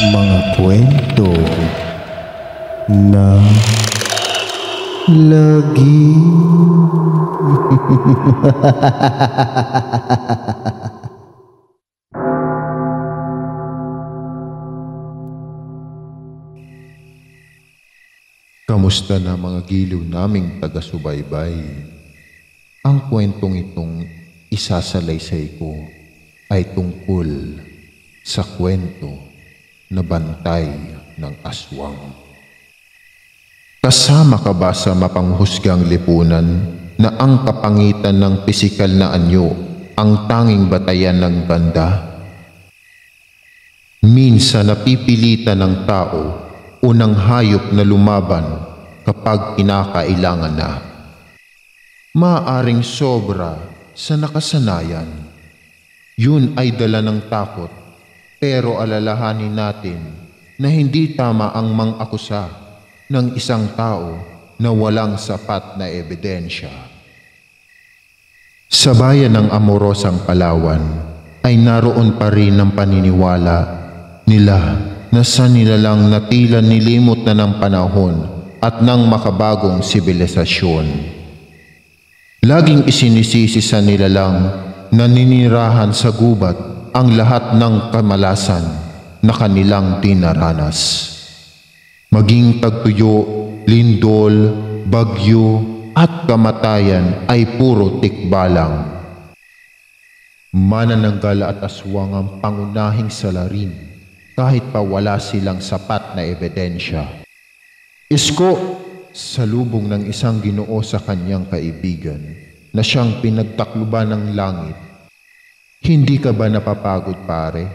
Mga kwento na lagi. Kamusta na mga giliw naming taga-subaybay? Ang kwentong itong isasalaysay ko ay tungkol sa kwento na Bantay ng Aswang. Kasama ka ba sa mapanghusgang lipunan na ang kapangitan ng pisikal na anyo ang tanging batayan ng ganda? Minsan napipilitan ng tao o ng hayop na lumaban kapag kinakailangan na. Maaaring sobra sa nakasanayan. Yun ay dala ng takot, pero alalahanin natin na hindi tama ang mang-akusa ng isang tao na walang sapat na ebidensya. Sa bayan ng Amorosang Palawan ay naroon pa rin ang paniniwala nila na sa nilalang na tila nilimot na ng panahon at ng makabagong sibilisasyon. Laging isinisisi sa nilalang na ninirahan sa gubat ang lahat ng kamalasan na kanilang dinaranas. Maging tagtuyo, lindol, bagyo at kamatayan ay puro tikbalang. Manananggal at aswang ang pangunahing salarin kahit pa wala silang sapat na ebidensya. Isko, salubong ng isang Ginoo sa kanyang kaibigan na siyang pinagtakluban ng langit. Hindi ka ba napapagod, pare?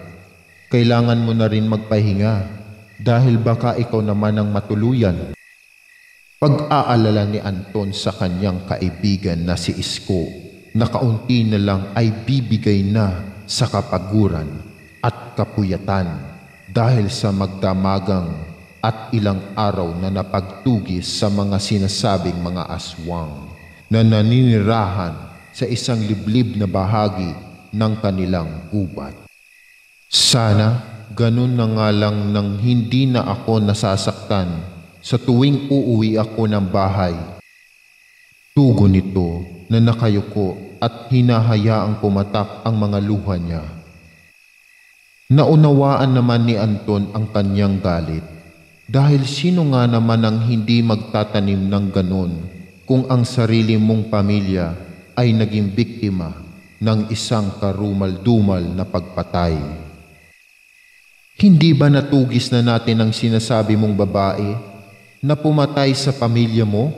Kailangan mo na rin magpahinga dahil baka ikaw naman ang matuluyan. Pag-aalala ni Anton sa kanyang kaibigan na si Isko na kaunti na lang ay bibigay na sa kapaguran at kapuyatan dahil sa magdamagang at ilang araw na napagtugis sa mga sinasabing mga aswang na naninirahan sa isang liblib na bahagi ng kanilang gubat. Sana ganun na nga lang nang hindi na ako nasasaktan sa tuwing uuwi ako ng bahay. Tugon nito na nakayuko at hinahayaang pumatak ang mga luha niya. Naunawaan naman ni Anton ang kanyang galit dahil sino nga naman ang hindi magtatanim ng ganon kung ang sarili mong pamilya ay naging biktima ng isang karumal-dumal na pagpatay. Hindi ba natugis na natin ang sinasabi mong babae na pumatay sa pamilya mo?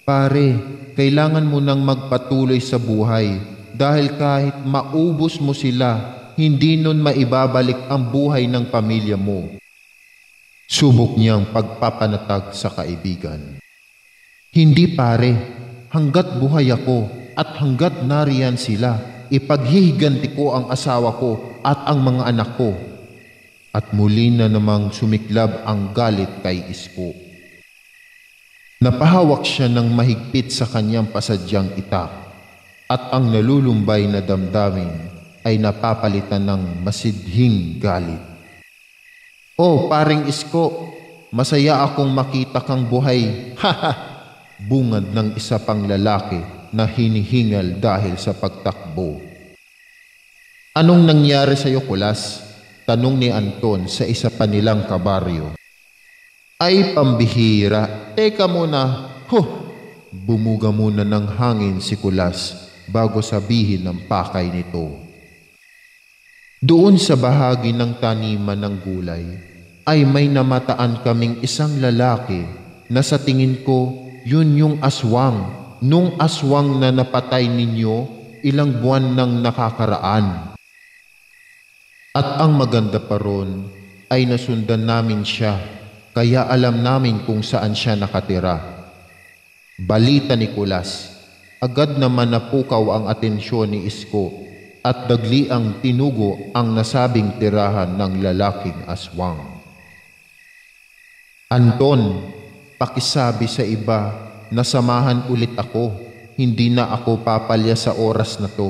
Pare, kailangan mo nang magpatuloy sa buhay dahil kahit maubos mo sila, hindi nun maibabalik ang buhay ng pamilya mo. Subok niyang pagpapanatag sa kaibigan. Hindi pare, hanggat buhay ako at hanggat nariyan sila, ipaghihiganti ko ang asawa ko at ang mga anak ko. At muli na namang sumiklab ang galit kay Isko. Napahawak siya ng mahigpit sa kanyang pasadyang itak at ang nalulumbay na damdamin ay napapalitan ng masidhing galit. "Oh, paring Isko, masaya akong makita kang buhay." "Haha!" bungad ng isa pang lalaki na hinihingal dahil sa pagtakbo. "Anong nangyari sa iyo, Kulas?" tanong ni Anton sa isa pa nilang kabaryo. "Ay, pambihira. Teka muna." Bumuga muna ng hangin si Kulas bago sabihin ng pakay nito. "Doon sa bahagi ng taniman ng gulay ay may namataan kaming isang lalaki na sa tingin ko yun yung aswang. Nung aswang na napatay ninyo ilang buwan nang nakakaraan. At ang maganda pa ron ay nasundan namin siya, kaya alam namin kung saan siya nakatira." Balita ni Kulas. Agad naman napukaw ang atensyon ni Isko at dagli ang tinugo ang nasabing tirahan ng lalaking aswang. "Anton, pakisabi sa iba na samahan ulit ako. Hindi na ako papalya sa oras na to,"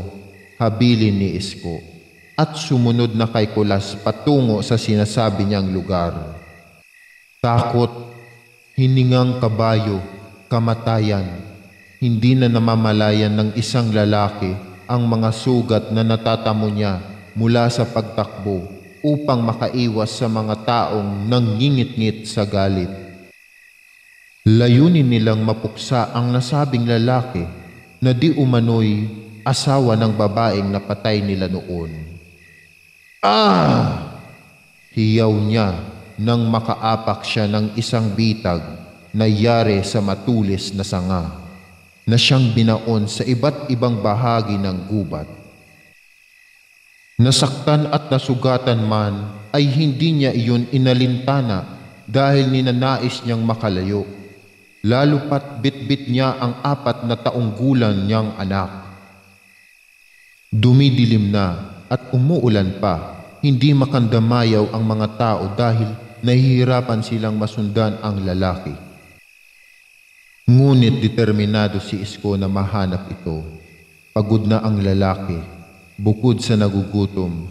habilin ni Isko. at sumunod na kay Kulas patungo sa sinasabi niyang lugar. Takot, hiningang kabayo, kamatayan. Hindi na namamalayan ng isang lalaki ang mga sugat na natatamo niya mula sa pagtakbo upang makaiwas sa mga taong nanggingit-ngit sa galit. Layunin nilang mapuksa ang nasabing lalaki na di umano'y asawa ng babaeng napatay nila noon. Ah! Hiyaw niya nang makaapak siya ng isang bitag na yari sa matulis na sanga na siyang binaon sa iba't ibang bahagi ng gubat. Nasaktan at nasugatan man ay hindi niya iyon inalintana dahil ninanais niyang makalayo. Lalo pat bitbit niya ang 4 na taong gulang niyang anak. Dumidilim na at umuulan pa, hindi makandamayaw ang mga tao dahil nahihirapan silang masundan ang lalaki. Ngunit determinado si Isko na mahanap ito. Pagod na ang lalaki, bukod sa nagugutom,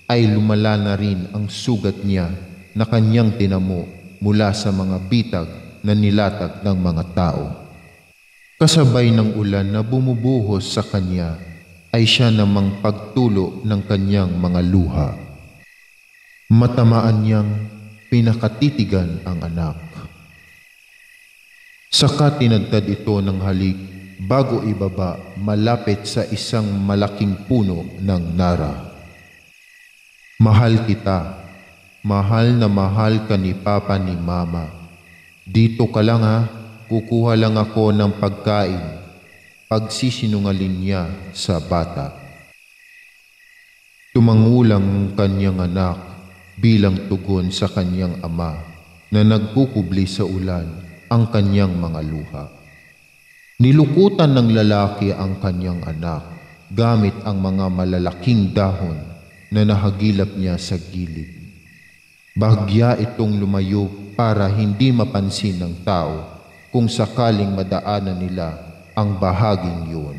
ay lumala na rin ang sugat niya na kanyang tinamo mula sa mga bitag na nilatag ng mga tao. Kasabay ng ulan na bumubuhos sa kanya, ay siya namang pagtulo ng kanyang mga luha. Matamaan niyang pinakatitigan ang anak. Saka tinagtad ito ng halik bago ibaba malapit sa isang malaking puno ng nara. Mahal kita, mahal na mahal ka ni Papa ni Mama. Dito ka lang ha, kukuha lang ako ng pagkain. Pagsisinungaling niya sa bata. Tumangulang ang kanyang anak bilang tugon sa kanyang ama na nagkukubli sa ulan ang kanyang mga luha. Nilukutan ng lalaki ang kanyang anak gamit ang mga malalaking dahon na nahagilap niya sa gilid. Bahagya itong lumayo para hindi mapansin ng tao kung sakaling madaanan nila ang bahaging yun.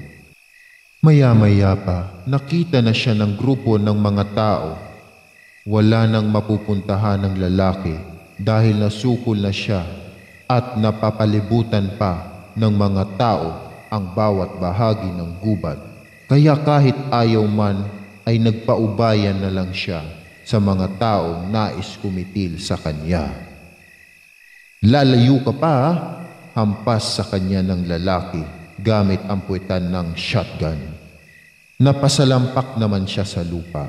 Maya-maya pa, nakita na siya ng grupo ng mga tao. Wala nang mapupuntahan ng lalaki dahil nasukol na siya at napapalibutan pa ng mga tao ang bawat bahagi ng gubat. Kaya kahit ayaw man ay nagpaubayan na lang siya sa mga taong nais kumitil sa kanya. Lalayo ka pa ha? Hampas sa kanya ng lalaki gamit ang puwetan ng shotgun. Napasalampak naman siya sa lupa.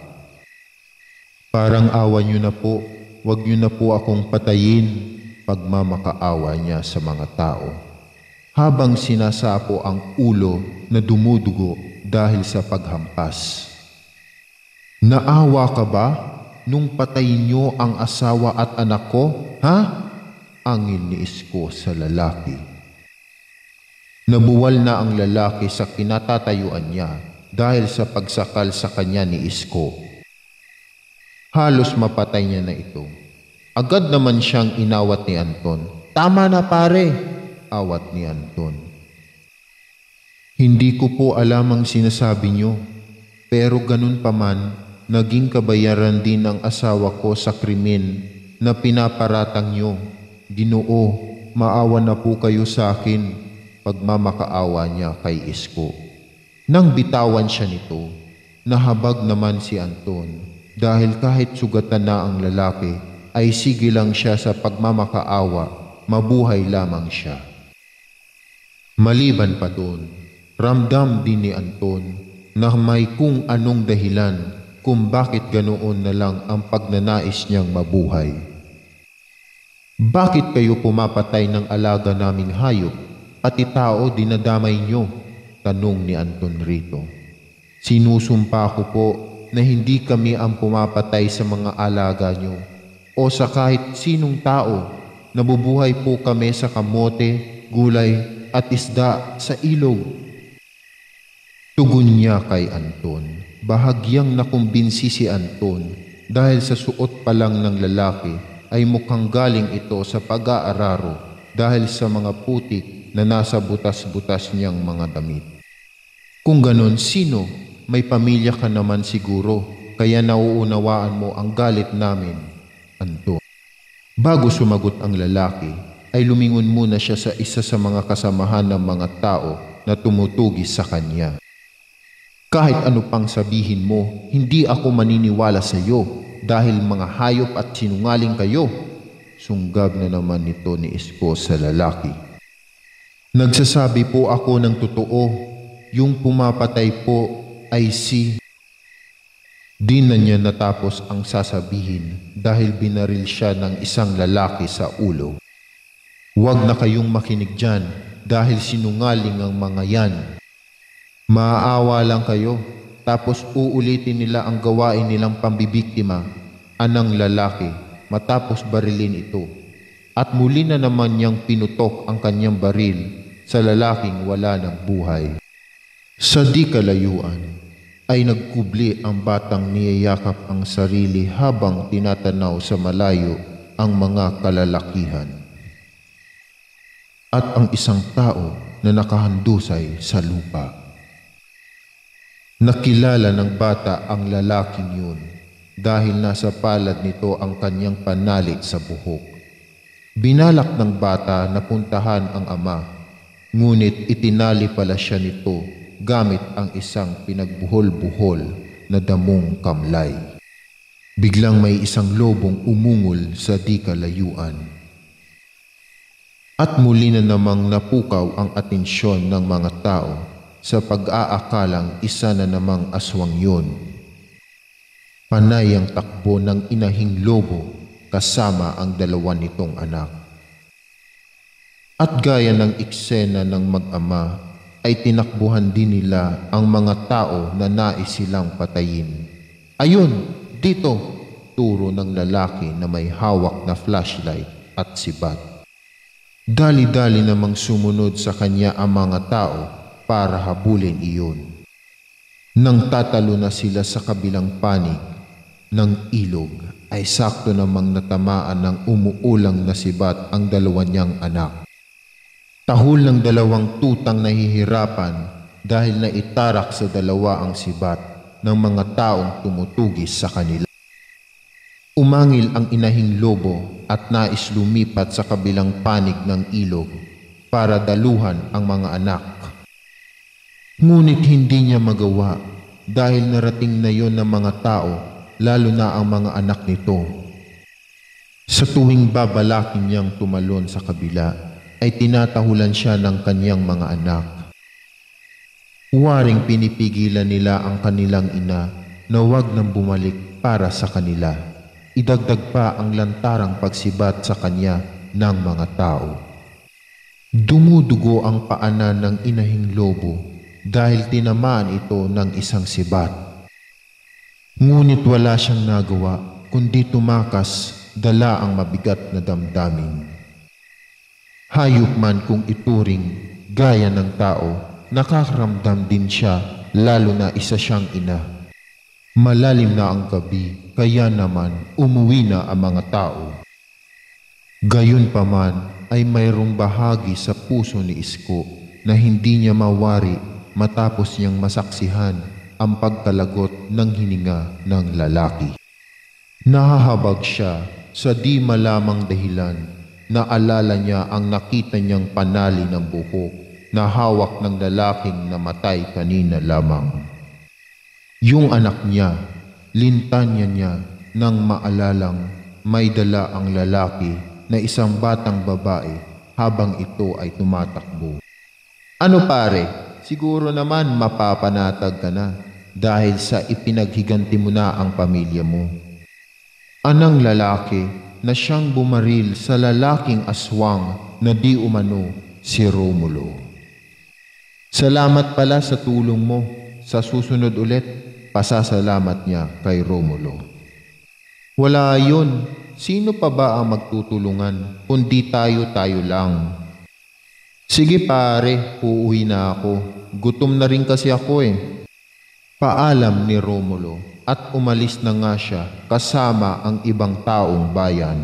Parang awa niyo na po, wag niyo na po akong patayin, pagmamakaawa niya sa mga tao. Habang sinasapo ang ulo na dumudugo dahil sa paghampas. Naawa ka ba nung patayin niyo ang asawa at anak ko, ha? Angin ni Isko sa lalaki. Nabuwal na ang lalaki sa kinatatayuan niya dahil sa pagsakal sa kanya ni Isko. Halos mapatay niya na ito. Agad naman siyang inawat ni Anton. Tama na pare, awat ni Anton. Hindi ko po alam ang sinasabi niyo, pero ganun pa man, naging kabayaran din ang asawa ko sa krimen na pinaparatang niyo. Ginoo, maawa na po kayo sa akin, pagmamakaawa niya kay Isko. Nang bitawan siya nito, nahabag naman si Anton dahil kahit sugatan na ang lalaki, ay sige lang siya sa pagmamakaawa, mabuhay lamang siya. Maliban pa doon, ramdam din ni Anton na may kung anong dahilan kung bakit ganoon na lang ang pagnanais niyang mabuhay. Bakit kayo pumapatay ng alaga naming hayop, pati tao dinadamay niyo? Tanong ni Anton rito. Sinusumpa ko po na hindi kami ang pumapatay sa mga alaga niyo o sa kahit sinong tao. Nabubuhay po kami sa kamote, gulay at isda sa ilog. Tugon niya kay Anton. Bahagyang nakumbinsi si Anton dahil sa suot pa lang ng lalaki ay mukhang galing ito sa pag-aararo dahil sa mga putik na nasa butas-butas niyang mga damit. Kung ganon, sino? May pamilya ka naman siguro. kaya nauunawaan mo ang galit namin, Anton. Bago sumagot ang lalaki, ay lumingon muna siya sa isa sa mga kasamahan ng mga tao na tumutugis sa kanya. Kahit ano pang sabihin mo, hindi ako maniniwala sa iyo dahil mga hayop at sinungaling kayo. Sunggab na naman nito ni Isko sa lalaki. Nagsasabi po ako ng totoo, yung pumapatay po ay si... Di na niya natapos ang sasabihin dahil binaril siya ng isang lalaki sa ulo. Huwag na kayong makinig dyan dahil sinungaling ang mga yan. Maaawa lang kayo tapos uulitin nila ang gawain nilang pambibiktima, anang lalaki, matapos barilin ito. At muli na naman niyang pinutok ang kanyang baril sa lalaking wala ng buhay. Sa di kalayuan ay nagkubli ang batang niyayakap ang sarili habang tinatanaw sa malayo ang mga kalalakihan. At ang isang tao na nakahandusay sa lupa. Nakilala ng bata ang lalaking yun dahil nasa palad nito ang kanyang panalit sa buhok. Binalak ng bata na puntahan ang ama, ngunit itinali pala siya nito gamit ang isang pinagbuhol-buhol na damong kamlay. Biglang may isang lobong umungol sa di kalayuan. At muli na namang napukaw ang atensyon ng mga tao sa pag-aakalang isa na namang aswang yun. Panay ang takbo ng inahing lobo kasama ang dalawa nitong anak. At gaya ng eksena ng mag-ama, ay tinakbuhan din nila ang mga tao na nais silang patayin. Ayun, dito, turo ng lalaki na may hawak na flashlight at sibat. Dali-dali namang sumunod sa kanya ang mga tao para habulin iyon. Nang tatalo na sila sa kabilang panig ng ilog, ay sakto namang natamaan ng umuulang na sibat ang dalawa niyang anak. Tahol ng dalawang tutang nahihirapan dahil naitarak sa dalawa ang sibat ng mga taong tumutugis sa kanila. Umangil ang inahing lobo at nais lumipat sa kabilang panig ng ilog para daluhan ang mga anak. Ngunit hindi niya magawa dahil narating na yon ng mga tao, lalo na ang mga anak nito. Sa tuwing babalakin niyang tumalon sa kabila, ay tinatahulan siya ng kanyang mga anak. Waring pinipigilan nila ang kanilang ina na huwag nang bumalik para sa kanila. Idagdag pa ang lantarang pagsibat sa kanya ng mga tao. Dumudugo ang paanan ng inahing lobo dahil tinamaan ito ng isang sibat. Ngunit wala siyang nagawa kundi tumakas, dala ang mabigat na damdamin. Hayop man kung ituring gaya ng tao, nakakaramdam din siya, lalo na isa siyang ina. Malalim na ang gabi, kaya naman umuwi na ang mga tao. Gayunpaman ay mayroong bahagi sa puso ni Isko na hindi niya mawari matapos niyang masaksihan ang pagkalagot ng hininga ng lalaki. Nahahabag siya sa di malamang dahilan. Naalala niya ang nakita niyang panali ng buhok na hawak ng lalaking namatay kanina lamang. Yung anak niya, lintanya niya nang maalalang may dala ang lalaki na isang batang babae habang ito ay tumatakbo. Ano pare, siguro naman mapapanatag ka na dahil sa ipinaghiganti mo na ang pamilya mo. Anang lalaki na siyang bumaril sa lalaking aswang na di umano si Romulo. Salamat pala sa tulong mo. Sa susunod ulit, pasasalamat niya kay Romulo. Wala yun. Sino pa ba ang magtutulungan kundi tayo-tayo lang? Sige pare, uuwi na ako. Gutom na rin kasi ako eh. Paalam ni Romulo at umalis na nga siya kasama ang ibang taong bayan.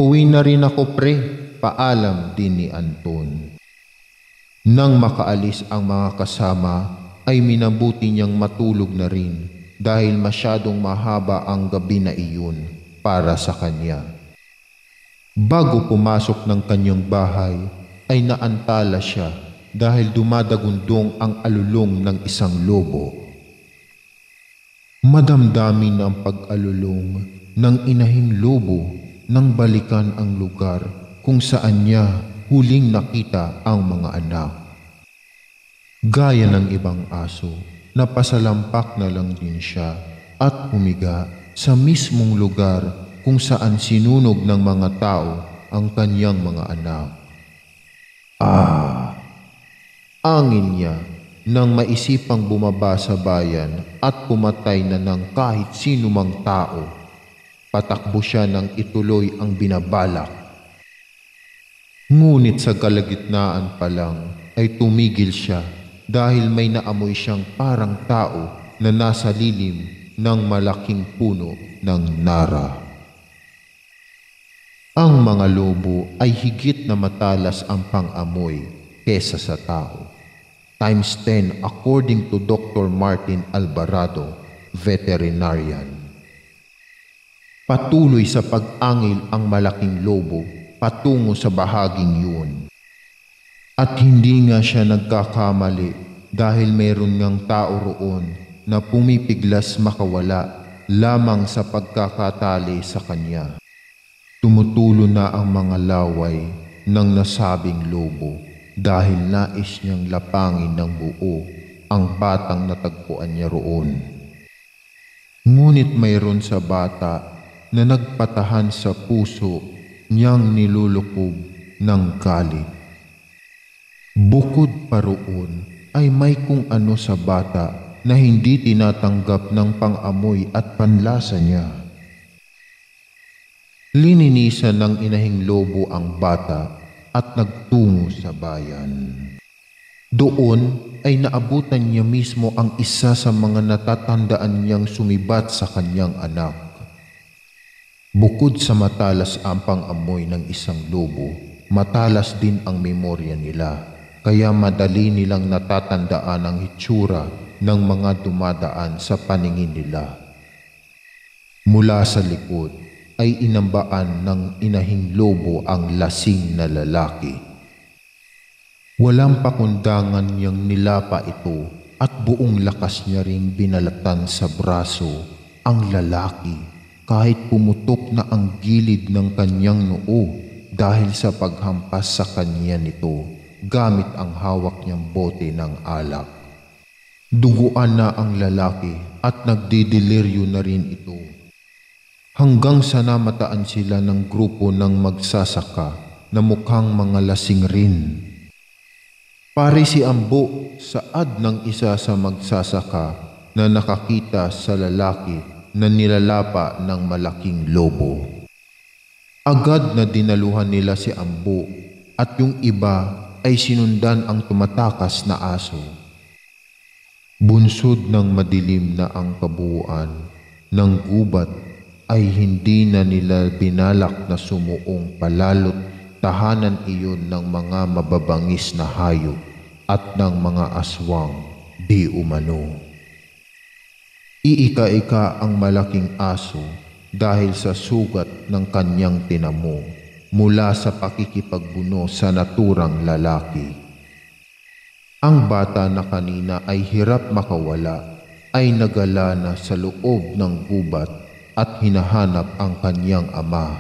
Uwi na rin ako pre, paalam din ni Anton. Nang makaalis ang mga kasama ay minabuti niyang matulog na rin dahil masyadong mahaba ang gabi na iyon para sa kanya. Bago pumasok ng kanyang bahay ay naantala siya dahil dumadagundong ang alulong ng isang lobo. Madamdamin ang pag-alulong ng inahing lobo nang balikan ang lugar kung saan niya huling nakita ang mga anak. Gaya ng ibang aso, napasalampak na lang din siya at humiga sa mismong lugar kung saan sinunog ng mga tao ang kanyang mga anak. Angin niya nang maisipang bumaba sa bayan at pumatay na ng kahit sino mang tao. Patakbo siya nang ituloy ang binabalak. Ngunit sa kalagitnaan pa lang ay tumigil siya dahil may naamoy siyang parang tao na nasa lilim ng malaking puno ng nara. Ang mga lobo ay higit na matalas ang pang-amoy kesa sa tao. Times 10 according to Dr. Martin Alvarado, veterinarian. Patuloy sa pag-angil ang malaking lobo patungo sa bahaging yun. At hindi nga siya nagkakamali dahil mayroon ngang tao roon na pumipiglas makawala lamang sa pagkakatali sa kanya. Tumutulo na ang mga laway ng nasabing lobo dahil nais niyang lapangin ng buo ang batang natagpuan niya roon. Ngunit mayroon sa bata na nagpatahan sa puso niyang nilulukob ng galit. Bukod pa roon ay may kung ano sa bata na hindi tinatanggap ng pang-amoy at panlasa niya. Lininisan ng inahing lobo ang bata at nagtungo sa bayan. Doon ay naabutan niya mismo ang isa sa mga natatandaan niyang sumibat sa kanyang anak. Bukod sa matalas ang pang-amoy ng isang lobo, matalas din ang memorya nila, kaya madali nilang natatandaan ang hitsura ng mga dumadaan sa paningin nila. Mula sa likod ay inambaan ng inahing lobo ang lasing na lalaki. Walang pakundangan niyang nilapa ito at buong lakas niya ring binalatan sa braso ang lalaki kahit pumutok na ang gilid ng kanyang noo dahil sa paghampas sa kanya nito gamit ang hawak niyang bote ng alak. Duguan na ang lalaki at nagdideliryo na rin ito. Hanggang sa namataan sila ng grupo ng magsasaka na mukhang mga lasing rin. Pare si Ambo saad ng isa sa magsasaka na nakakita sa lalaki na nilalapa ng malaking lobo. Agad na dinaluhan nila si Ambo at yung iba ay sinundan ang tumatakas na aso. Bunsod ng madilim na ang kabuuan ng gubat ay hindi na nila binalak na sumuong palalo't tahanan iyon ng mga mababangis na hayop at ng mga aswang di umano. Iika-ika ang malaking aso dahil sa sugat ng kanyang tinamo mula sa pakikipagbuno sa naturang lalaki. Ang bata na kanina ay hirap makawala ay nagala na sa loob ng gubat at hinahanap ang kanyang ama.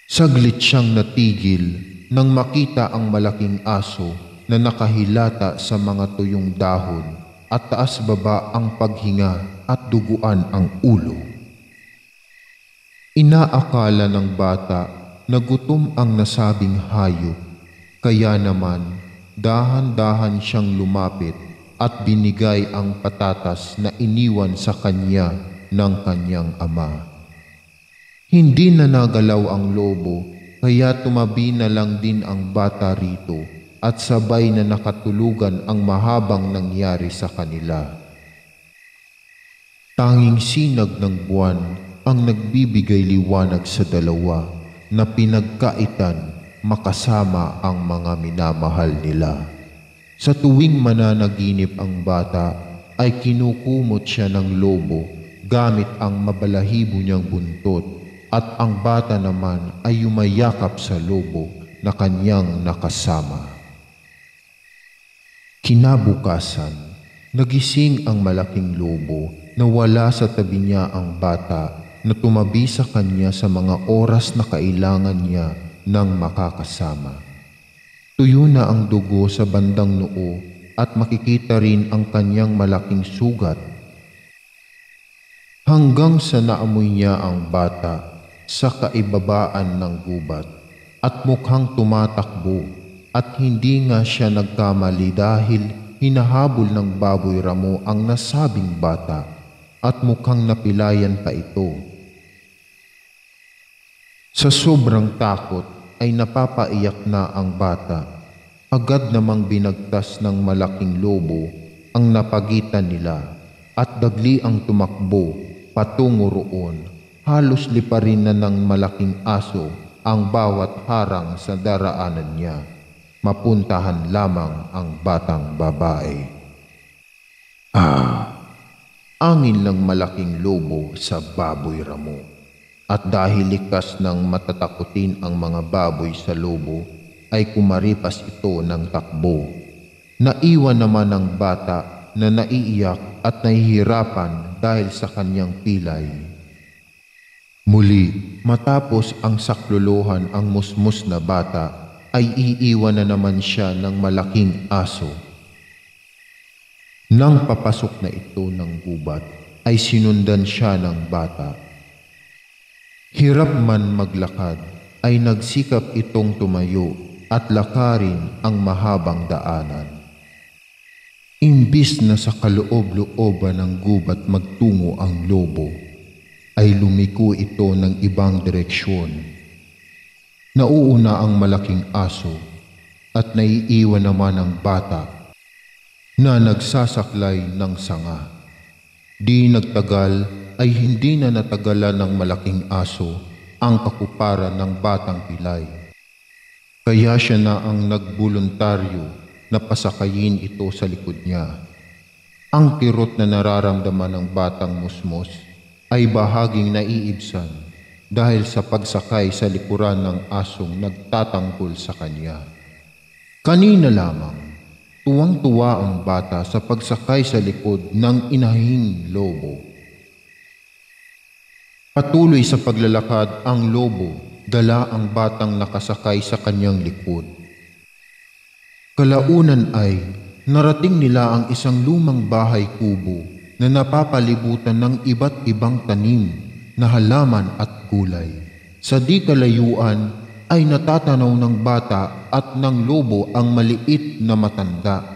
Saglit siyang natigil nang makita ang malaking aso na nakahilata sa mga tuyong dahon at taas baba ang paghinga at duguan ang ulo. Inaakala ng bata na gutom ang nasabing hayop, kaya naman dahan-dahan siyang lumapit at binigay ang patatas na iniwan sa kanya ng kanyang ama. Hindi na nagalaw ang lobo, kaya tumabi na lang din ang bata rito at sabay na nakatulugan ang mahabang nangyari sa kanila. Tanging sinag ng buwan ang nagbibigay liwanag sa dalawa na pinagkaitan makasama ang mga minamahal nila. Sa tuwing mananaginip ang bata, ay kinukumot siya ng lobo gamit ang mabalahibo niyang buntot at ang bata naman ay yumayakap sa lobo na kanyang nakasama. Kinabukasan, nagising ang malaking lobo na wala sa tabi niya ang bata na tumabi sa kanya sa mga oras na kailangan niya ng makakasama. Tuyo na ang dugo sa bandang noo at makikita rin ang kanyang malaking sugat. Hanggang sa naamoy niya ang bata sa kaibabaan ng gubat at mukhang tumatakbo at hindi nga siya nagkamali dahil hinahabol ng baboy ramo ang nasabing bata at mukhang napilayan pa ito. Sa sobrang takot ay napapaiyak na ang bata. Agad namang binagtas ng malaking lobo ang napagitan nila at dagli ang tumakbo patungo roon. Halos liparin na ng malaking aso ang bawat harang sa daraanan niya. Mapuntahan lamang ang batang babae. Angin ng malaking lobo sa baboy ramo. At dahil likas ng matatakutin ang mga baboy sa lobo, ay kumaripas ito ng takbo. Naiwan naman ang bata na naiiyak at nahihirapan dahil sa kanyang pilay. Muli, matapos ang saklolohan ang musmus na bata, ay iiwan na naman siya ng malaking aso. Nang papasok na ito ng gubat, ay sinundan siya ng bata. Hirap man maglakad, ay nagsikap itong tumayo at lakarin ang mahabang daanan. Imbis na sa kaloob-looban ng gubat magtungo ang lobo, ay lumiko ito ng ibang direksyon. Nauuna ang malaking aso at naiiwan naman ang bata na nagsasaklay ng sanga. Di nagtagal ay hindi na natagalan ng malaking aso ang kakuparan ng batang pilay. Kaya siya na ang nagboluntaryo na pasakayin ito sa likod niya. Ang kirot na nararamdaman ng batang musmos ay bahaging naiibsan dahil sa pagsakay sa likuran ng asong nagtatanggol sa kanya. Kanina lamang, tuwang-tuwa ang bata sa pagsakay sa likod ng inahing lobo. Patuloy sa paglalakad ang lobo, dala ang batang nakasakay sa kanyang likod. Kalaunan ay narating nila ang isang lumang bahay kubo na napapalibutan ng iba't ibang tanim na halaman at gulay. Sa di kalayuan ay natatanaw ng bata at ng lobo ang maliit na matanda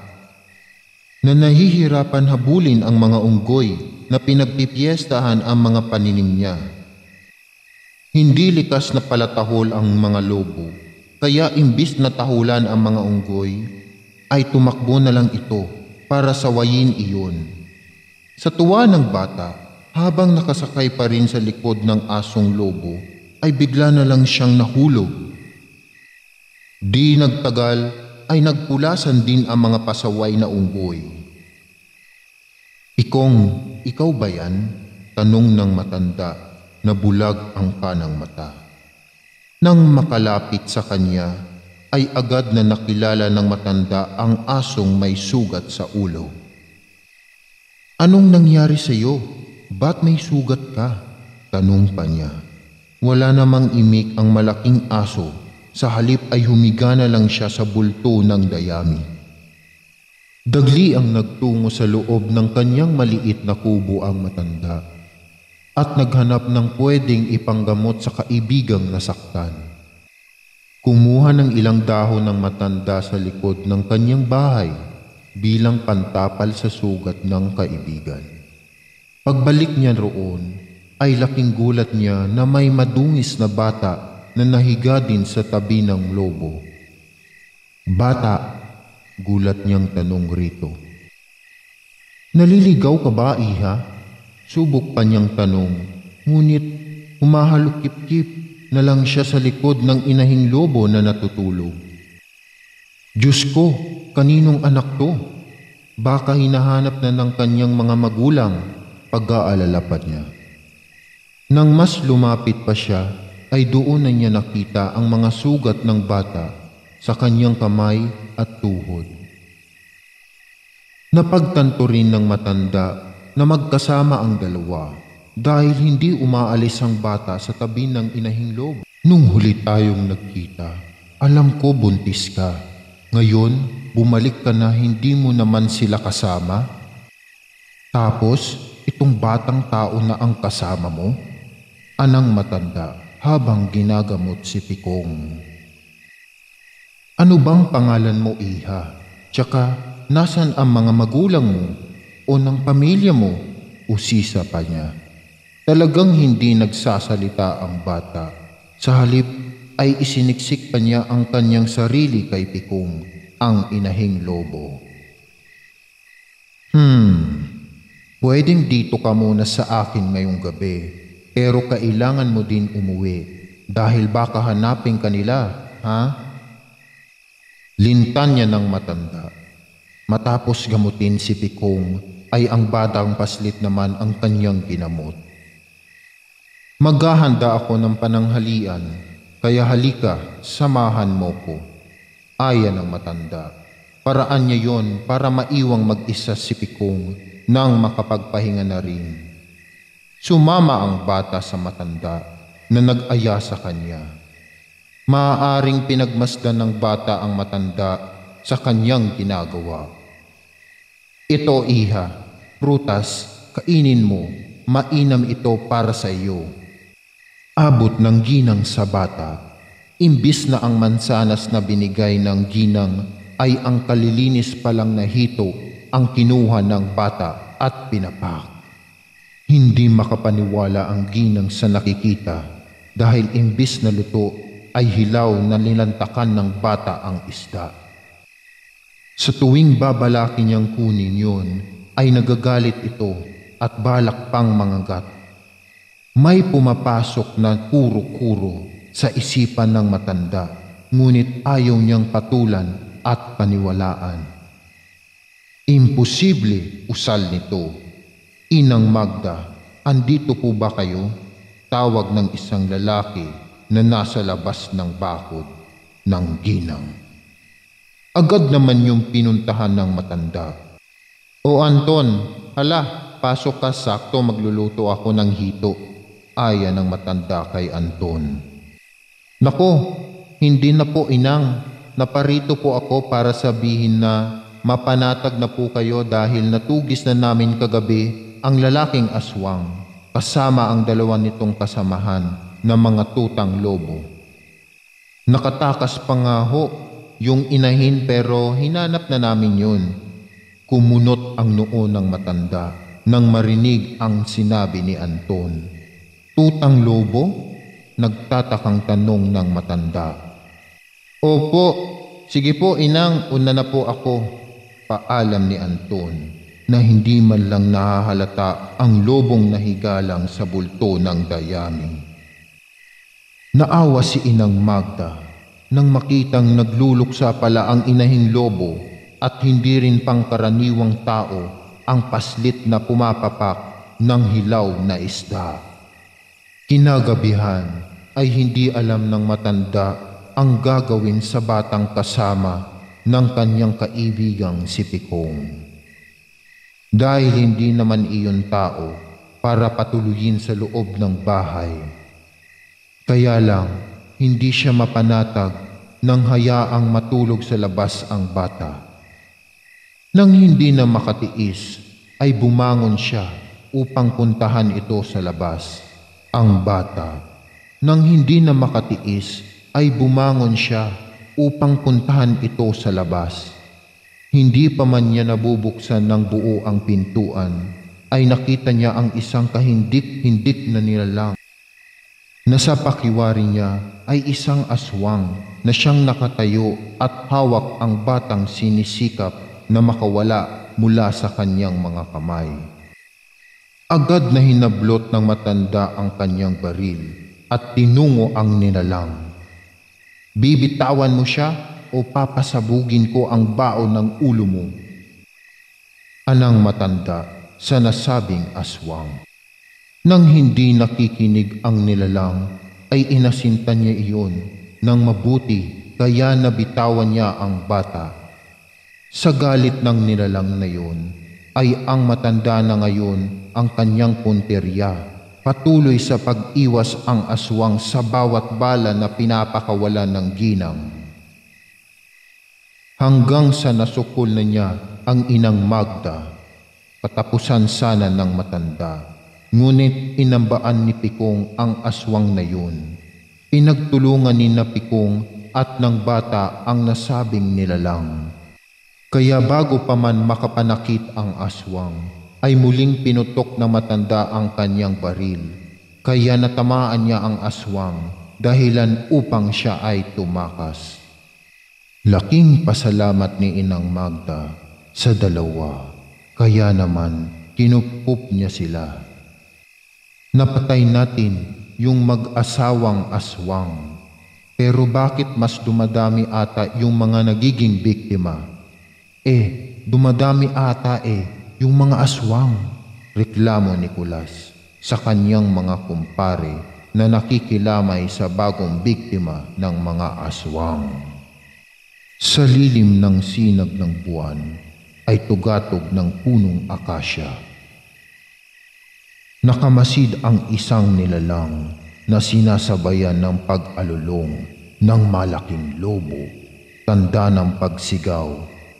na nahihirapan habulin ang mga unggoy na pinagpipiestahan ang mga paninim niya. Hindi likas na palatahol ang mga lobo, kaya imbis na tahulan ang mga unggoy, ay tumakbo na lang ito para sawayin iyon. Sa tuwa ng bata, habang nakasakay pa rin sa likod ng asong lobo, ay bigla na lang siyang nahulog. Di nagtagal ay nagpulasan din ang mga pasaway na unggoy. "Ikong, ikaw ba yan?" tanong ng matanda na bulag ang kanang mata. Nang makalapit sa kanya, ay agad na nakilala ng matanda ang asong may sugat sa ulo. "Anong nangyari sa iyo? Ba't may sugat ka?" tanong pa niya. Wala namang imik ang malaking aso, sa halip ay humiga na lang siya sa bulto ng dayami. Dagli ang nagtungo sa loob ng kanyang maliit na kubo ang matanda at naghanap ng pwedeng ipanggamot sa kaibigang nasaktan. Kumuha ng ilang dahon ng matanda sa likod ng kanyang bahay bilang pantapal sa sugat ng kaibigan. Pagbalik niya roon, ay laking gulat niya na may madungis na bata na nahiga din sa tabi ng lobo. "Bata," gulat niyang tanong rito. "Naliligaw ka ba, iha?" Subok pa niyang tanong, ngunit humahalukip-kip na lang siya sa likod ng inahing lobo na natutulog. "Diyos ko, kaninong anak to?" Baka hinahanap na ng kanyang mga magulang, pag-aalala pa niya. Nang mas lumapit pa siya, ay doon na niya nakita ang mga sugat ng bata sa kanyang kamay at tuhod. Napagtanto rin ng matanda na magkasama ang dalawa dahil hindi umaalis ang bata sa tabi ng inahing lobo. Nung huli tayong nagkita, alam ko buntis ka. Ngayon, bumalik ka na hindi mo naman sila kasama? Tapos, itong batang tao na ang kasama mo? Anang matanda habang ginagamot si Pikong. Ano bang pangalan mo, iha? Tsaka, nasan ang mga magulang mo o ng pamilya mo? Usisa pa niya. Talagang hindi nagsasalita ang bata. Sa halip ay isiniksik pa niya ang kanyang sarili kay Pikong, ang inahing lobo. Pwedeng dito ka muna sa akin ngayong gabi, pero kailangan mo din umuwi dahil baka hanapin ka nila, ha? Lintan niya ng matanda. Matapos gamutin si Pikong, ay ang batang paslit naman ang kanyang ginamot. Maghahanda ako ng pananghalian, kaya halika, samahan mo ko. Aya ng matanda. Paraan niya yon para maiwang mag-isa si Pikong nang makapagpahinga na rin. Sumama ang bata sa matanda na nag-aya sa kanya. Maaaring pinagmasdan ng bata ang matanda sa kanyang ginagawa. Ito, iha, prutas, kainin mo, mainam ito para sa iyo. Abot ng ginang sa bata. Imbis na ang mansanas na binigay ng ginang ay ang kalilinis palang na hito ang kinuha ng bata at pinapak. Hindi makapaniwala ang ginang sa nakikita dahil imbis na luto ay hilaw na nilantakan ng bata ang isda. Sa tuwing babalaki niyang kunin yun ay nagagalit ito at balak pang mangagat. May pumapasok na kuro-kuro sa isipan ng matanda, ngunit ayaw niyang patulan at paniwalaan. Imposible, usal nito. Inang Magda, andito po ba kayo? Tawag ng isang lalaki na nasa labas ng bakod ng ginang. Agad naman yung pinuntahan ng matanda. O Anton, hala, pasok ka, sakto magluluto ako ng hito. Aya ng matanda kay Anton. Nako, hindi na po inang. Naparito po ako para sabihin na mapanatag na po kayo dahil natugis na namin kagabi ang lalaking aswang kasama ang dalawa nitong kasamahan na mga tutang lobo. Nakatakas pa nga ho yung inahin pero hinanap na namin yun. Kumunot ang noo ng matanda nang marinig ang sinabi ni Anton. Tutang lobo? Nagtatakang tanong ng matanda. Opo, sige po inang, una na po ako. Paalam ni Anton na hindi man lang nahahalata ang lobong nahigalang sa bulto ng dayami. Naawa si Inang Magda nang makitang nagluluksa pala ang inahing lobo at hindi rin pangkaraniwang tao ang paslit na pumapapak ng hilaw na isda. Kinagabihan ay hindi alam ng matanda ang gagawin sa batang kasama ng kanyang kaibigang si Pikong. Dahil hindi naman iyon tao para patuluyin sa loob ng bahay. Kaya lang, hindi siya mapanatag nang hayaang matulog sa labas ang bata. Nang hindi na makatiis, ay bumangon siya upang puntahan ito sa labas. Ang bata, nang hindi na makatiis, ay bumangon siya upang puntahan ito sa labas. Hindi pa man niya nabubuksan ng buo ang pintuan, ay nakita niya ang isang kahindik-hindik na nilalang. Nasa pakiwari niya ay isang aswang na siyang nakatayo at hawak ang batang sinisikap na makawala mula sa kanyang mga kamay. Agad na hinablot ng matanda ang kanyang baril at tinungo ang nilalang. Bibitawan mo siya o papasabugin ko ang baon ng ulo mo. Anang matanda sa nasabing aswang. Nang hindi nakikinig ang nilalang, ay inasinta niya iyon ng mabuti, kaya nabitawan niya ang bata. Sa galit ng nilalang na iyon, ay ang matanda na ngayon ang kanyang punteriya. Patuloy sa pag-iwas ang aswang sa bawat bala na pinapakawalan ng ginang. Hanggang sa nasukol na niya ang inang Magda, katapusan sana ng matanda. Ngunit inambaan ni Pikong ang aswang na yun. Pinagtulungan ni na Pikong at ng bata ang nasabing nilalang. Kaya bago pa man makapanakit ang aswang, ay muling pinutok na matanda ang kanyang baril. Kaya natamaan niya ang aswang, dahilan upang siya ay tumakas. Laking pasalamat ni Inang Magda sa dalawa, kaya naman kinupup niya sila. Napatay natin yung mag-asawang aswang, pero bakit mas dumadami ata yung mga nagiging biktima? Dumadami ata yung mga aswang, reklamo ni Kulas sa kanyang mga kumpare na nakikilamay sa bagong biktima ng mga aswang. Sa lilim ng sinag ng buwan ay tugatog ng punong akasya. Nakamasid ang isang nilalang na sinasabayan ng pag-alulong ng malaking lobo, tanda ng pagsigaw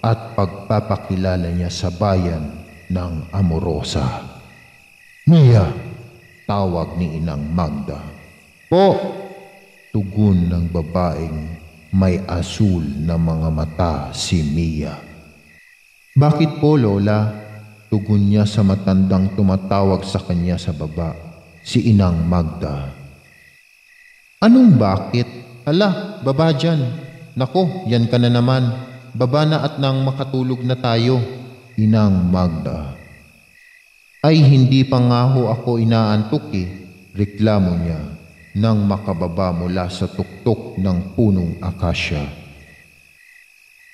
at pagpapakilala niya sa bayan ng Amorosa. "Mia!" tawag ni Inang Magda. "Po!" tugon ng babaeng may asul na mga mata si Mia. "Bakit po, Lola?" tugon niya sa matandang tumatawag sa kanya sa baba, si Inang Magda. "Anong bakit? Hala, baba dyan. Nako, yan ka na naman. Baba na at nang makatulog na tayo." Inang Magda. "Ay hindi pa nga ho ako inaantok reklamo niya nang makababa mula sa tuktok ng punong akasya.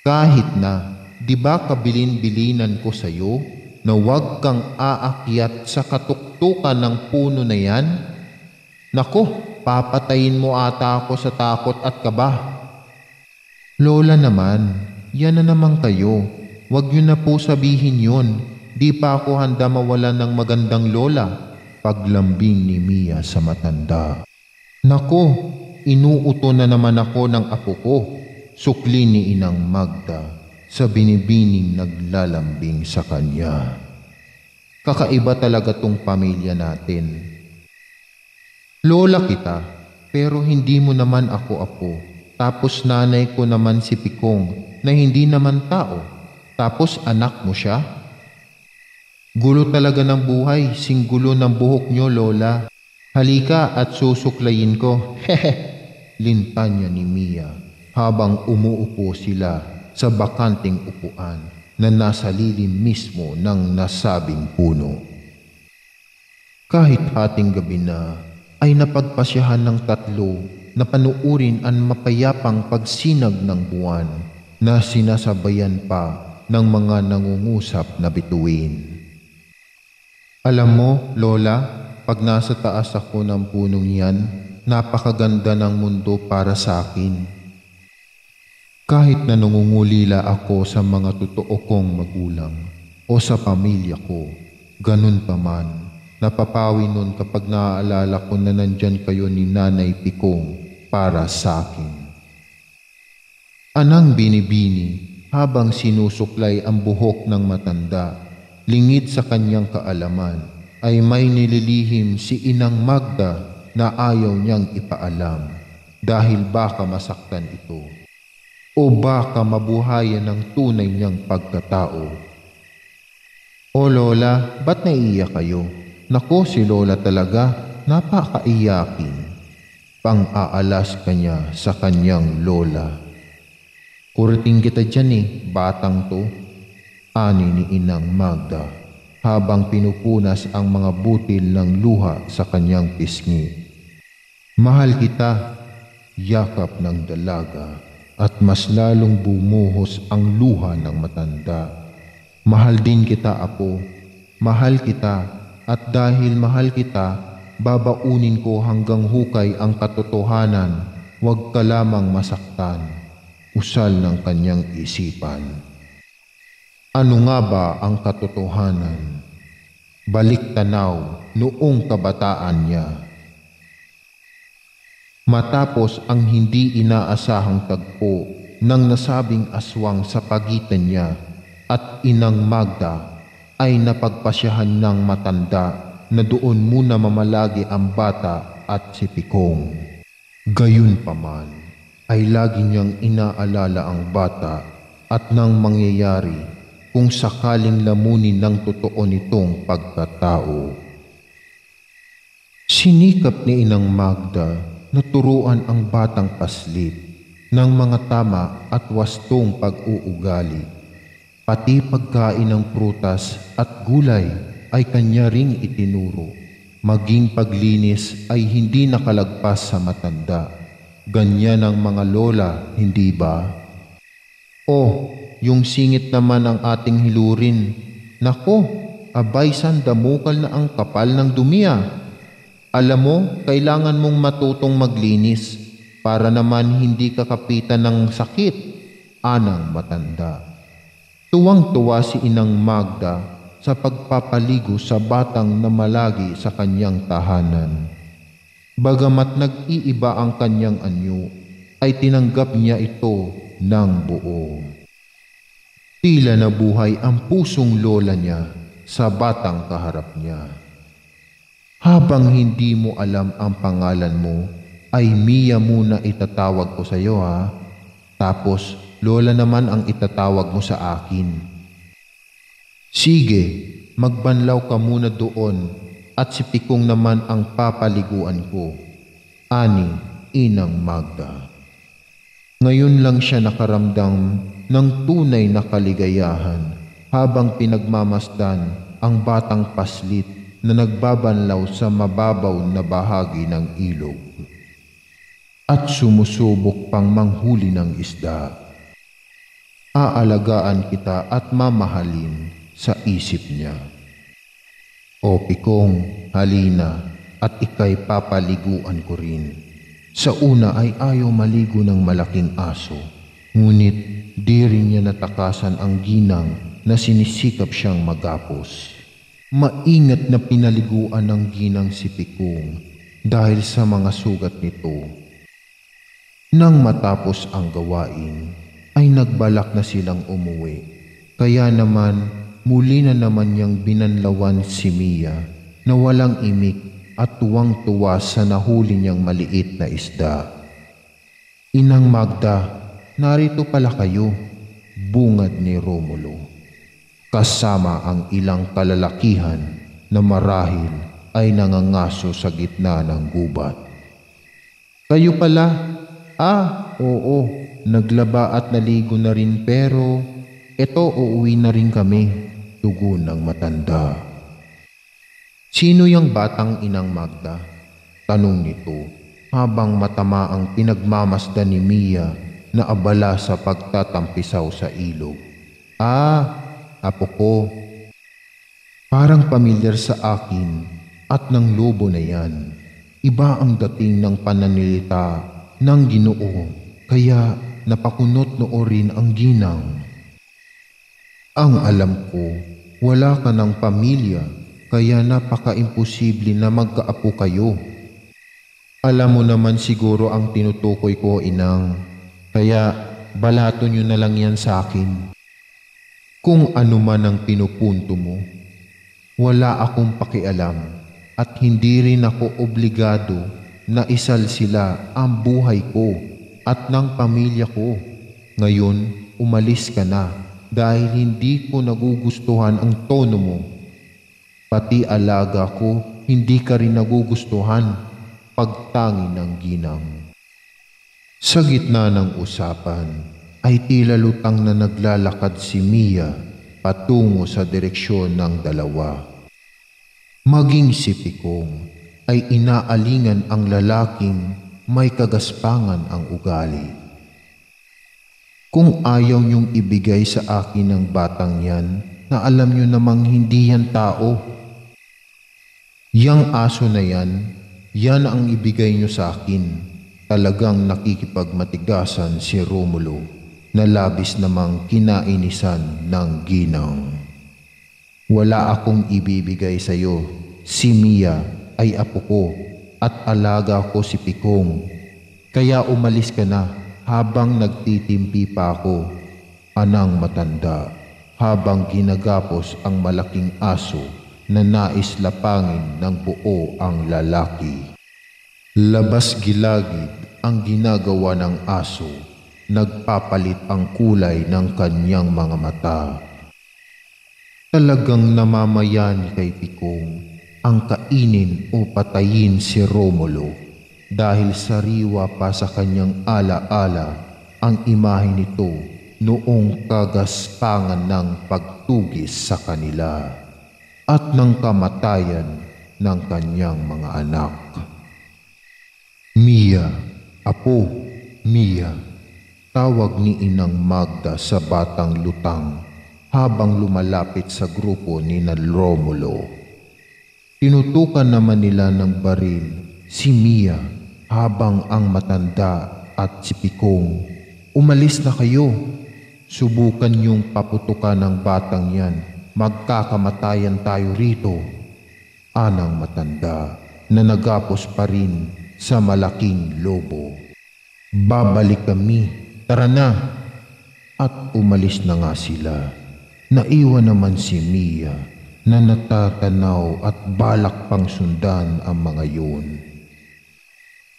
"Kahit na, di ba kabilin-bilinan ko sa'yo na huwag kang aakyat sa katuktukan ng puno na yan? Nako, papatayin mo ata ako sa takot at kaba." "Lola naman, yan na naman kayo. Huwag niyo na po sabihin yun. Di pa ako handa mawalan ng magandang lola," paglambing ni Mia sa matanda. "Nako, inuuto na naman ako ng apo ko," sukli ni Inang Magda sa binibining naglalambing sa kanya. "Kakaiba talaga tong pamilya natin. Lola kita, pero hindi mo naman ako apo. Tapos nanay ko naman si Pikong na hindi naman tao. Tapos anak mo siya? Gulo talaga ng buhay, singgulo ng buhok nyo, Lola. Halika at susuklayin ko." Linta niya ni Mia habang umuupo sila sa bakanting upuan na nasa lilim mismo ng nasabing puno. Kahit hating gabi na, ay napagpasyahan ng tatlo na panuurin ang mapayapang pagsinag ng buwan na sinasabayan pa ng mga nangungusap na bituin. "Alam mo, Lola, pag nasa taas ako ng punong yan, napakaganda ng mundo para sa akin. Kahit na nangungulila ako sa mga totoo kong magulang o sa pamilya ko, ganun pa man, napapawi nun kapag naaalala ko na nandyan kayo ni Nanay Pikong para sa akin." Anang binibini habang sinusuklay ang buhok ng matanda. Lingid sa kanyang kaalaman ay may nililihim si Inang Magda na ayaw niyang ipaalam dahil baka masaktan ito o baka mabuhayan ng tunay niyang pagkatao. "O Lola, ba't naiiyak kayo? Nako, si Lola talaga, napakaiyakin." Pang-aalas kanya sa kanyang lola. "Kuriting kita dyan batang to," ani ni Inang Magda habang pinupunas ang mga butil ng luha sa kanyang pisngi. "Mahal kita," yakap ng dalaga at mas lalong bumuhos ang luha ng matanda. Mahal din kita, apo. Mahal kita, at dahil mahal kita, babaunin ko hanggang hukay ang katotohanan. Huwag ka lamang masaktan. Usal ng kanyang isipan. Ano nga ba ang katotohanan? Balik tanaw noong kabataan niya. Matapos ang hindi inaasahang tagpo ng nasabing aswang sa pagitan niya at inang Magda, ay napagpasyahan ng matanda na doon muna mamalagi ang bata at si Pikong. Gayunpaman ay lagi niyang inaalala ang bata at nang mangyayari kung sakaling lamunin ng totoo nitong pagkatao. Sinikap ni Inang Magda na turuan ang batang paslit ng mga tama at wastong pag-uugali. Pati pagkain ng prutas at gulay ay kanya ring itinuro. Maging paglinis ay hindi nakalagpas sa matanda. Ganyan ang mga lola, hindi ba? Oh, yung singit naman ang ating hilurin. Nako, abay sandamukal na ang kapal ng dumi ah. Alam mo, kailangan mong matutong maglinis para naman hindi ka kapitan ng sakit, anang matanda. Tuwang-tuwa si Inang Magda sa pagpapaligo sa batang namalagi sa kanyang tahanan. Bagamat nag-iiba ang kanyang anyo, ay tinanggap niya ito ng buo. Tila nabuhay ang pusong lola niya sa batang kaharap niya. Habang hindi mo alam ang pangalan mo, ay Mia muna itatawag ko sa iyo ha. Tapos lola naman ang itatawag mo sa akin. Sige, magbanlaw ka muna doon at si Pikong naman ang papaliguan ko. Ani, Inang Magda. Ngayon lang siya nakaramdam ng tunay na kaligayahan habang pinagmamasdan ang batang paslit na nagbabanlaw sa mababaw na bahagi ng ilog at sumusubok pang manghuli ng isda. Aalagaan kita at mamahalin sa isip niya. O Pikong, halina at ika'y papaliguan ko rin. Sa una ay ayaw maligo ng malaking aso, ngunit di rin niya natakasan ang ginang na sinisikap siyang magapos. Maingat na pinaliguan ng ginang si Pikong dahil sa mga sugat nito. Nang matapos ang gawain, ay nagbalak na silang umuwi. Kaya naman, muli na naman niyang binanlawan si Mia na walang imik at tuwang-tuwa sa nahuli niyang maliit na isda. Inang Magda, narito pala kayo, bungad ni Romulo. Kasama ang ilang kalalakihan na marahil ay nangangaso sa gitna ng gubat. Kayo pala? Oo, naglaba at naligo na rin pero eto uuwi na rin kami, tugon ng matanda. Sino yung batang Inang Magda? Tanong nito habang matama ang pinagmamasdan ni Mia na abala sa pagtatampisaw sa ilog. Apo ko. Parang pamilyar sa akin at ng lobo na yan. Iba ang dating ng pananalita ng Ginoo, kaya napakunot noorin ang ginang. Ang alam ko, wala ka ng pamilya, kaya napaka-imposible na magkaapo kayo. Alam mo naman siguro ang tinutukoy ko, Inang, kaya balato nyo na lang yan sa akin. Kung ano man ang pinupunto mo, wala akong pakialam at hindi rin ako obligado na isal sila ang buhay ko at ng pamilya ko. Ngayon, umalis ka na dahil hindi ko nagugustuhan ang tono mo. Pati alaga ko, hindi ka rin nagugustuhan, pagtangi ng ginang. Sa gitna ng usapan, ay tila lutang na naglalakad si Mia patungo sa direksyon ng dalawa. Maging si Pikong ay inaalingan ang lalaking may kagaspangan ang ugali. Kung ayaw niyong ibigay sa akin ang batang yan, na alam nyo namang hindi yan tao. Yang aso na yan ang ibigay nyo sa akin. Talagang nakikipagmatigasan si Romulo na labis namang kinainisan ng ginang. Wala akong ibibigay sa iyo. Si Mia ay apo ko at alaga ko si Pikong. Kaya umalis ka na habang nagtitimpi pa ako, anang matanda, habang ginagapos ang malaking aso na nais lapangin ng buo ang lalaki. Labas gilagid ang ginagawa ng aso, nagpapalit ang kulay ng kanyang mga mata. Talagang namamayani kay Pikong ang kainin o patayin si Romulo dahil sariwa pa sa kanyang alaala ang imahe nito noong kagaspangan ng pagtugis sa kanila at ng kamatayan ng kanyang mga anak. Mia, apo, Mia, tawag ni Inang Magda sa batang lutang habang lumalapit sa grupo ni Romulo. Tinutukan naman nila ng baril si Mia habang ang matanda at si Pikong, umalis na kayo. Subukan niyong paputukan ng batang yan. Magkakamatayan tayo rito. Anang matanda na nagapos pa rin sa malaking lobo. Babalik kami, tara na. At umalis na nga sila. Naiwan naman si Mia na natatanaw at balak pang sundan ang mga yun.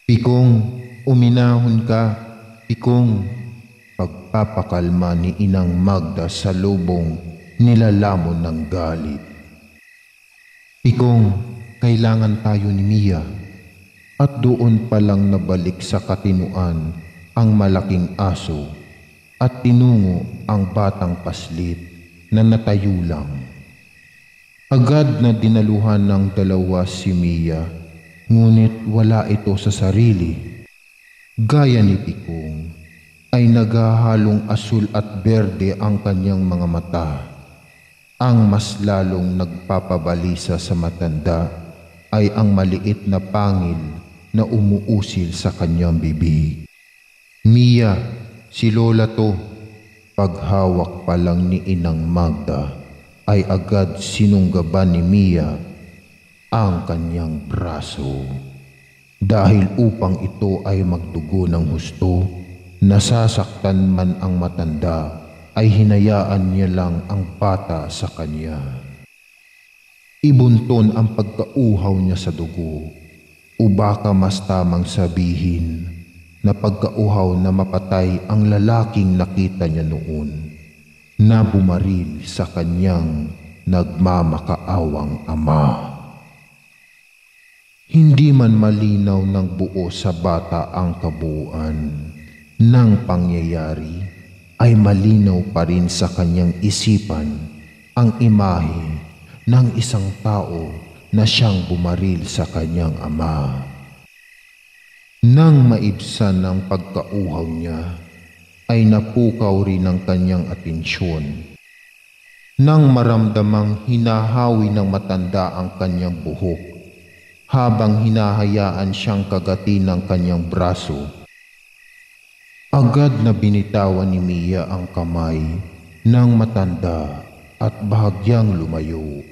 Pikong, uminahon ka. Pikong, pagpapakalma ni Inang Magda sa lubong nilalamon ng galit. Pikong, kailangan tayo ni Mia. At doon pa lang nabalik sa katinuan ang malaking aso at tinungo ang batang paslit na natayo lang. Agad na dinaluhan ng dalawa si Mia, ngunit wala ito sa sarili. Gaya ni Pikong, ay naghahalong asul at berde ang kanyang mga mata. Ang mas lalong nagpapabalisa sa matanda ay ang maliit na pangil na umuusil sa kanyang bibig. Mia, si Lola to. Paghawak pa lang ni Inang Magda ay agad sinunggaban ni Mia ang kanyang braso. Dahil upang ito ay magdugo ng husto, nasasaktan man ang matanda ay hinayaan niya lang ang bata sa kanya. Ibunton ang pagkauhaw niya sa dugo o baka mas tamang sabihin na pagkauhaw na mapatay ang lalaking nakita niya noon na bumaril sa kanyang nagmamakaawang ama. Hindi man malinaw ng buo sa bata ang kabuuan ng pangyayari, ay malinaw pa rin sa kanyang isipan ang imahe ng isang tao na siyang bumaril sa kanyang ama. Nang maibsan ang pagkauhaw niya, ay napukaw rin ang kanyang atensyon. Nang maramdamang hinahawi ng matanda ang kanyang buhok, habang hinahayaan siyang kagatin ng kanyang braso, agad na binitawan ni Mia ang kamay ng matanda at bahagyang lumayo.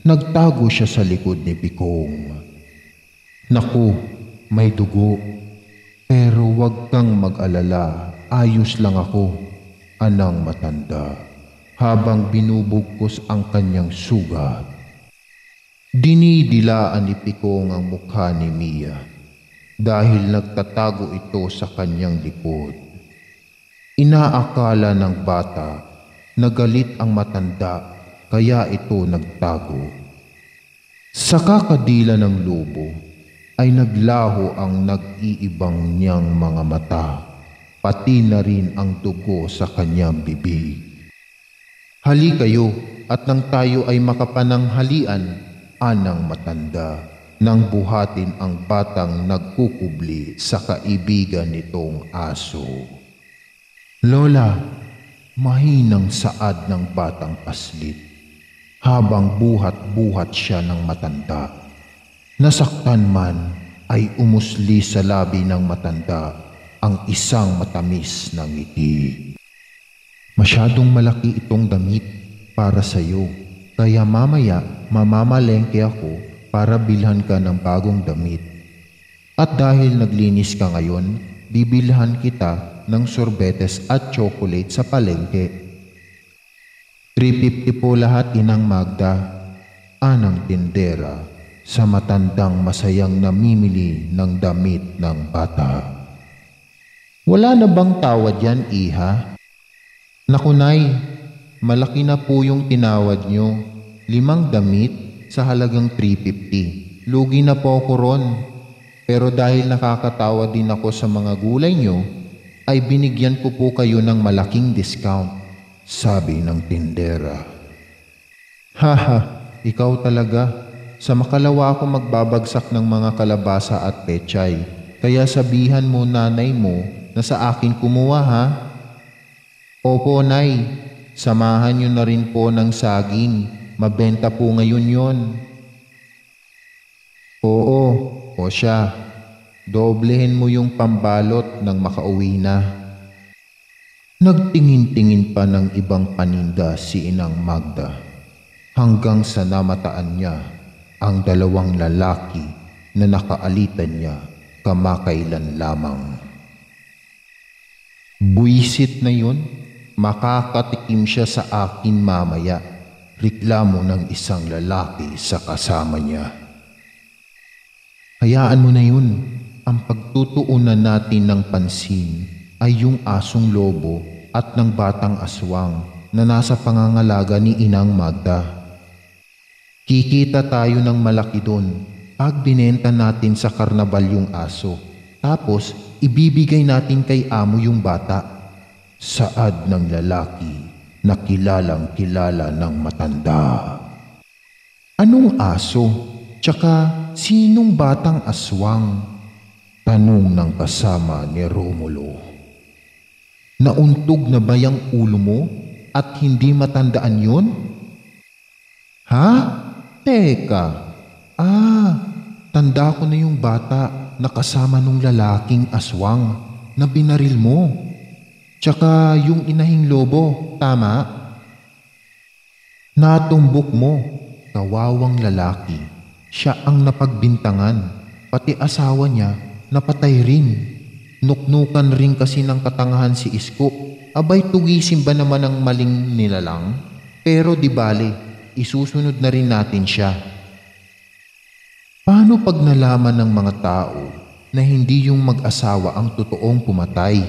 Nagtago siya sa likod ni Pikong. Naku! May dugo, pero wag kang mag-alala, ayos lang ako, anang matanda, habang binubugkos ang kanyang sugat. Dinidilaan ni Pikong ang mukha ni Mia dahil nagtatago ito sa kanyang likod. Inaakala ng bata na galit ang matanda kaya ito nagtago. Sa kakadila ng lobo, ay naglaho ang nag-iibang niyang mga mata, pati na rin ang dugo sa kanyang bibig. Hali kayo at nang tayo ay makapananghalian, anang matanda, nang buhatin ang batang nagkukubli sa kaibigan nitong aso. Lola, Mahinang saad ng batang paslit habang buhat-buhat siya ng matanda. Nasaktan man ay umusli sa labi ng matanda ang isang matamis na ngiti. Masyadong malaki itong damit para sa iyo, kaya mamaya mamamalengke ako para bilhan ka ng bagong damit. At dahil naglinis ka ngayon, bibilhan kita ng sorbetes at chocolate sa palengke. 350 po lahat, Inang Magda, anang tindera sa matandang masayang namimili ng damit ng bata. Wala na bang tawad yan, Iha? Naku, Nay, malaki na po yung tinawad nyo. 5 damit sa halagang 350. Lugi na po ako ron. Pero dahil nakakatawa din ako sa mga gulay nyo, ay binigyan ko po kayo ng malaking discount, sabi ng tindera. Haha, ikaw talaga. Sa makalawa ako magbabagsak ng mga kalabasa at pechay. Kaya sabihan mo nanay mo na sa akin kumuha, ha? Opo, Nay. Samahan nyo na rin po ng saging. Mabenta po ngayon yon. Oo, o siya. Doblehin mo yung pambalot nang makauwi na. Nagtingin-tingin pa ng ibang paninda si Inang Magda hanggang sa namataan niya ang 2 lalaki na nakaalitan niya kamakailan lamang. Buisit na yun, makakatikim siya sa akin mamaya, reklamo ng isang lalaki sa kasama niya. Hayaan mo na yun, ang pagtutuunan natin ng pansin ay yung asong lobo at ng batang aswang na nasa pangangalaga ni Inang Magda. Kikita tayo ng malaki doon pag binenta natin sa karnabal yung aso, tapos ibibigay natin kay amo yung bata. Saad ng lalaki na kilalang kilala ng matanda. Anong aso? Tsaka sinong batang aswang? Tanong ng kasama ni Romulo. Nauntog na ba yung ulo mo at hindi matandaan yun? Ha? Teka. Tanda ko na yung bata na kasama nung lalaking aswang na binaril mo. Tsaka yung inahing lobo, tama? Natumbok mo, kawawang lalaki. Siya ang napagbintangan, pati asawa niya napatay rin. Nuknukan rin kasi ng katangahan si Isko. Abay, tugisin ba naman ang maling nilalang? Pero di bale, isusunod na rin natin siya. Paano pag nalaman ng mga tao na hindi yung mag-asawa ang totoong pumatay?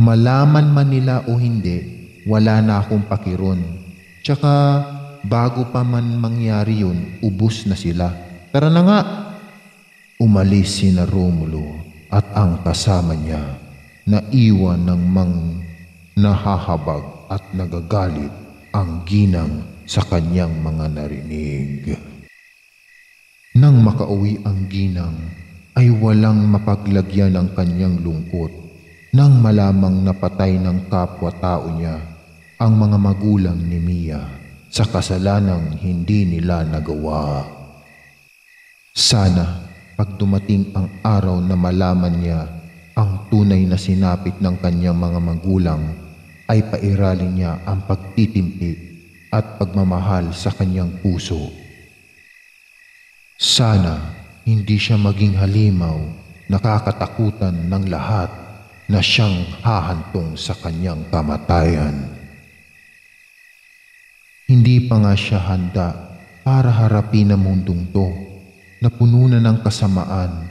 Malaman man nila o hindi, wala na akong pakiron. Tsaka bago pa man mangyari yun, ubus na sila. Tara na nga! Umalis sina Romulo at ang kasama niya, naiwan ng nahahabag at nagagalit ang ginang sa kanyang mga narinig. Nang makauwi ang ginang, ay walang mapaglagyan ang kanyang lungkot nang malamang napatay ng kapwa-tao niya ang mga magulang ni Mia sa kasalanang hindi nila nagawa. Sana pag dumating ang araw na malaman niya ang tunay na sinapit ng kanyang mga magulang, ay pairalin niya ang pagtitimpi at pagmamahal sa kanyang puso. Sana hindi siya maging halimaw, nakakatakutan ng lahat na siyang hahantong sa kanyang kamatayan. Hindi pa nga siya handa para harapin ang mundong to na puno na ng kasamaan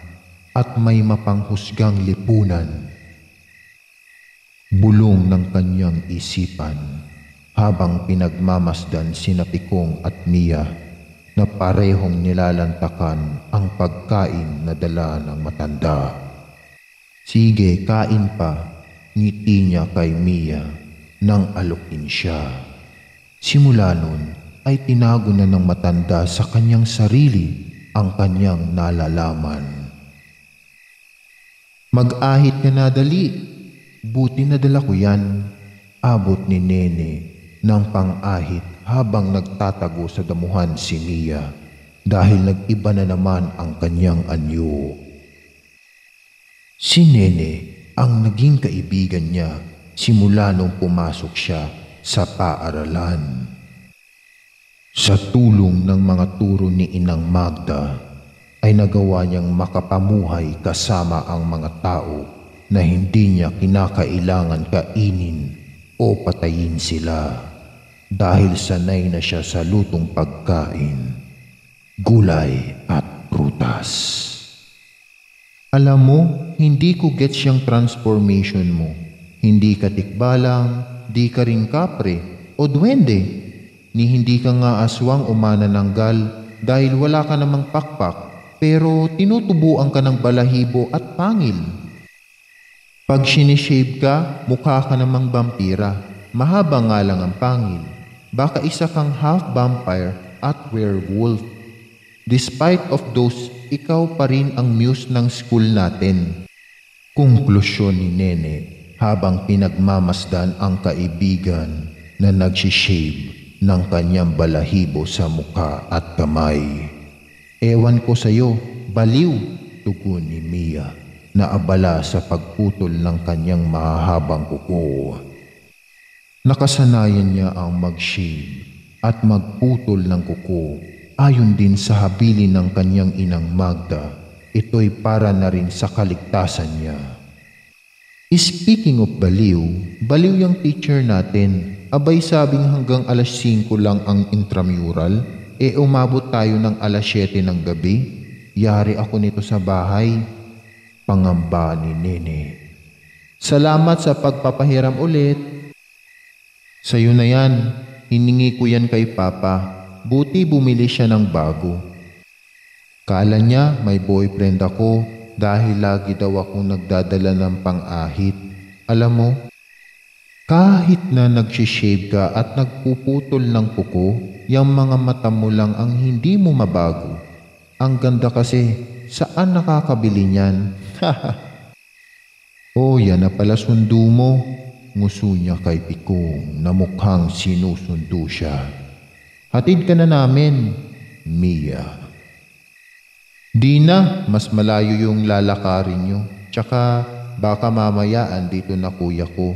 at may mapanghusgang lipunan. Bulong ng kanyang isipan habang pinagmamasdan sina Tikong at Mia na parehong nilalantakan ang pagkain na dala ng matanda. Sige, kain pa, ngiti niya kay Mia nang alukin siya. Simula nun ay tinago na ng matanda sa kanyang sarili ang kanyang nalalaman. Mag-ahit ka na dali, buti na dala ko yan. Abot ni Nene ng pang-ahit habang nagtatago sa damuhan si Mia dahil nag-iba na naman ang kanyang anyo. Si Nene ang naging kaibigan niya simula nung pumasok siya sa paaralan. Sa tulong ng mga turo ni Inang Magda ay nagawa niyang makapamuhay kasama ang mga tao na hindi niya kinakailangan kainin o patayin sila dahil sanay na siya sa lutong pagkain, gulay at prutas. Alam mo, hindi ko gets yung transformation mo. Hindi ka tikbalang, di ka rin kapre o duwende. Ni hindi ka nga aswang o manananggal dahil wala ka namang pakpak pero tinutubuan ka ng balahibo at pangil. Pag sinishave ka, mukha ka namang vampira. Mahaba nga lang ang pangil. Baka isa kang half vampire at werewolf. Despite of those, ikaw pa rin ang muse ng school natin. Konklusyon ni Nene habang pinagmamasdan ang kaibigan na nagsishave ng kanyang balahibo sa mukha at kamay. Ewan ko sa'yo, baliw, tugon ni Mia na abala sa pagputol ng kanyang mahahabang kuko. Nakasanayan niya ang mag-shave at magputol ng kuko ayon din sa habilin ng kanyang Inang Magda. Ito'y para na rin sa kaligtasan niya. Speaking of baliw, baliw yung teacher natin. Abay sabing hanggang alas 5 lang ang intramural, umabot tayo ng alas 7 ng gabi. Yari ako nito sa bahay. Pangamba ni Nene. Salamat sa pagpapahiram ulit. Sa'yo na yan, hiningi ko yan kay Papa. Buti bumili siya ng bago. Kala niya may boyfriend ako dahil lagi daw akong nagdadala ng pang-ahit. Alam mo, kahit na nagsishave ka at nagpuputol ng kuko, yung mga mata mo lang ang hindi mo mabago. Ang ganda kasi, saan nakakabili niyan? Oh, yan na pala sundo mo. Nguso niya kay Pikong na mukhang sinusundo siya. Hatid ka na namin, Mia. Di na, mas malayo yung lalakarin nyo. Tsaka baka mamaya andito na kuya ko.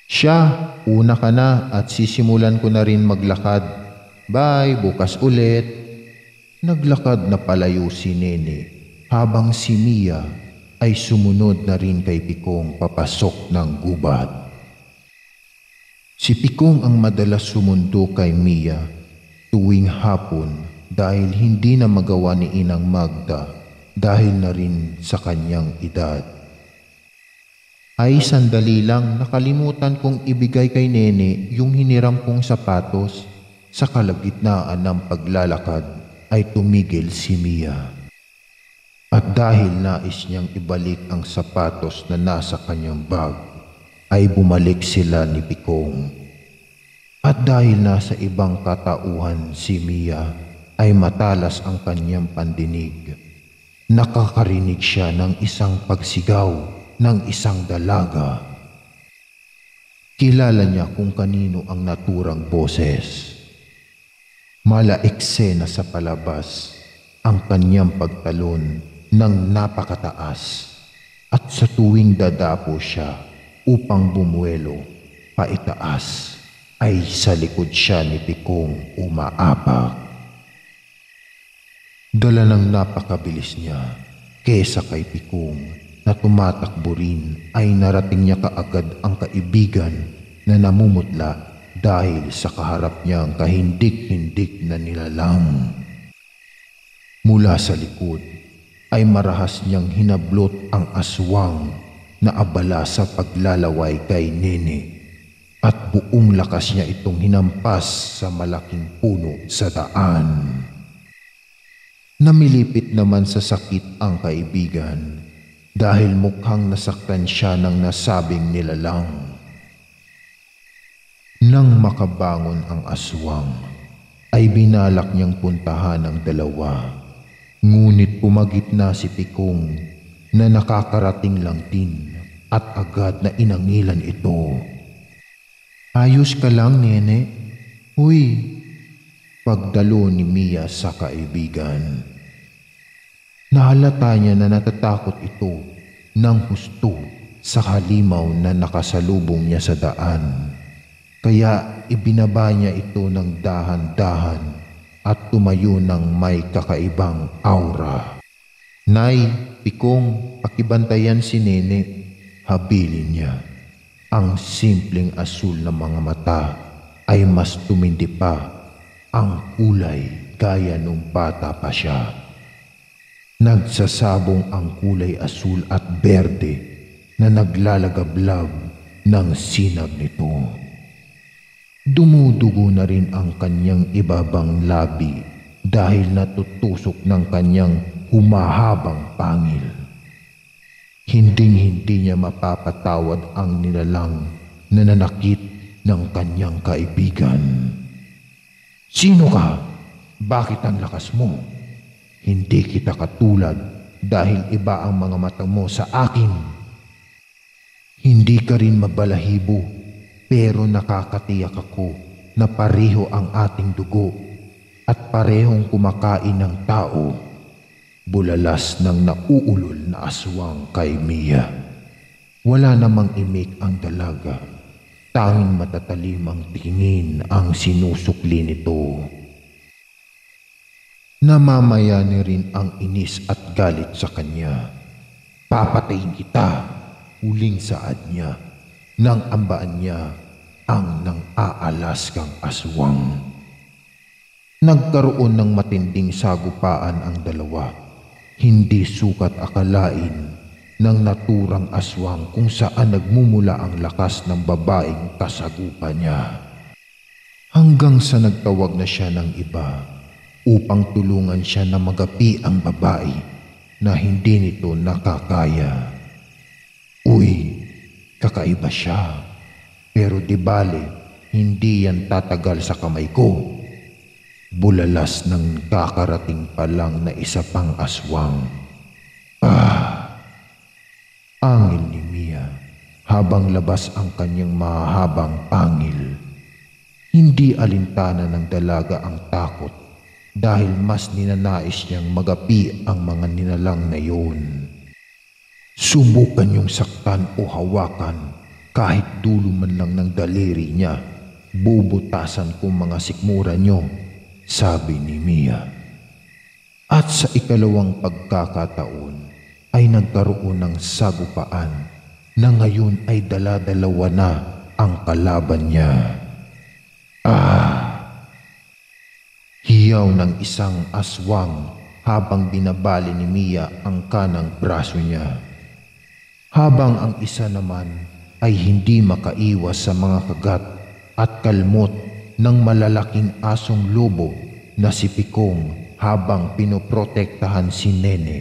Siya, una ka na at sisimulan ko na rin maglakad. Bye, bukas ulit. Naglakad na palayo si Nene habang si Mia ay sumunod na rin kay Pikong papasok ng gubat. Si Pikong ang madalas sumundo kay Mia tuwing hapon dahil hindi na magawa ni Inang Magda dahil na rin sa kanyang edad. Ay sandali lang, nakalimutan kong ibigay kay Nene yung hiniram kong sapatos. Sa kalagitnaan ng paglalakad ay tumigil si Mia. At dahil nais niyang ibalik ang sapatos na nasa kanyang bag, ay bumalik sila ni Pikong. At dahil nasa ibang katauhan si Mia, ay matalas ang kanyang pandinig. Nakakarinig siya ng isang pagsigaw ng isang dalaga. Kilala niya kung kanino ang naturang boses. Malaeksena sa palabas ang kanyang pagtalon ng napakataas at sa tuwing dadapo siya upang bumuelo paitaas ay sa likod siya ni Pikong umaapak. Dala ng napakabilis niya kesa kay Pikong na tumatakbo rin ay narating niya kaagad ang kaibigan na namumutla dahil sa kaharap niyang kahindik-hindik na nilalang. Mula sa likod ay marahas niyang hinablot ang aswang na abala sa paglalaway kay Nene at buong lakas niya itong hinampas sa malaking puno sa daan. Namilipit naman sa sakit ang kaibigan dahil mukhang nasaktan siya ng nasabing nilalang. Nang makabangon ang aswang, ay binalak niyang puntahan ang dalawa. Ngunit pumagitna si Pikong na nakakarating lang din at agad na inangilan ito. Ayos ka lang, nene? Uy, pagdalo ni Mia sa kaibigan. Nahalata niya na natatakot ito ng husto sa halimaw na nakasalubong niya sa daan. Kaya ibinaba niya ito ng dahan-dahan at tumayo ng may kakaibang aura. Nay, Pikong, pakibantayan si Nene, habilin niya. Ang simpleng asul na mga mata ay mas tumindi pa, ang kulay gaya nung bata pa siya. Nagsasabong ang kulay asul at berde na naglalagablab ng sinag nito. Dumudugo na rin ang kanyang ibabang labi dahil natutusok ng kanyang humahabang pangil. Hinding-hindi niya mapapatawad ang nilalang na nanakit ng kanyang kaibigan. Sino ka? Bakit ang lakas mo? Hindi kita katulad dahil iba ang mga mata mo sa akin. Hindi ka rin mabalahibo pero nakakatiyak ako na pareho ang ating dugo at parehong kumakain ng tao. Bulalas ng nauulol na aswang kay Mia. Wala namang imik ang dalaga. Tanging matatalimang tingin ang sinusukli nito. Namamayani rin ang inis at galit sa kanya. Papatayin kita, huling saad niya, nang ambaan niya ang nang-aalaskang aswang. Nagkaroon ng matinding sagupaan ang dalawa. Hindi sukat akalain ng naturang aswang kung saan nagmumula ang lakas ng babaeng kasagupan niya. Hanggang sa nagtawag na siya ng iba upang tulungan siya na magapi ang babae na hindi nito nakakaya. Uy, kakaiba siya. Pero di bale, hindi yan tatagal sa kamay ko. Bulalas ng kakarating pa lang na isa pang aswang. Angil ni Mia habang labas ang kanyang mahabang pangil. Hindi alintana ng dalaga ang takot dahil mas ninanais niyang magapi ang mga nilalang na yun. Subukan niyong saktan o hawakan kahit dulo man lang ng daliri niya. Bubutasan ko mga sikmura niyo, sabi ni Mia. At sa ikalawang pagkakataon ay nagkaroon ng sagupaan na ngayon ay dala-dalawa na ang kalaban niya. Hiyaw ng isang aswang habang binabali ni Mia ang kanang braso niya. Habang ang isa naman ay hindi makaiwas sa mga kagat at kalmot ng malalaking asong lobo na si Pikong habang pinoprotektahan si Nene.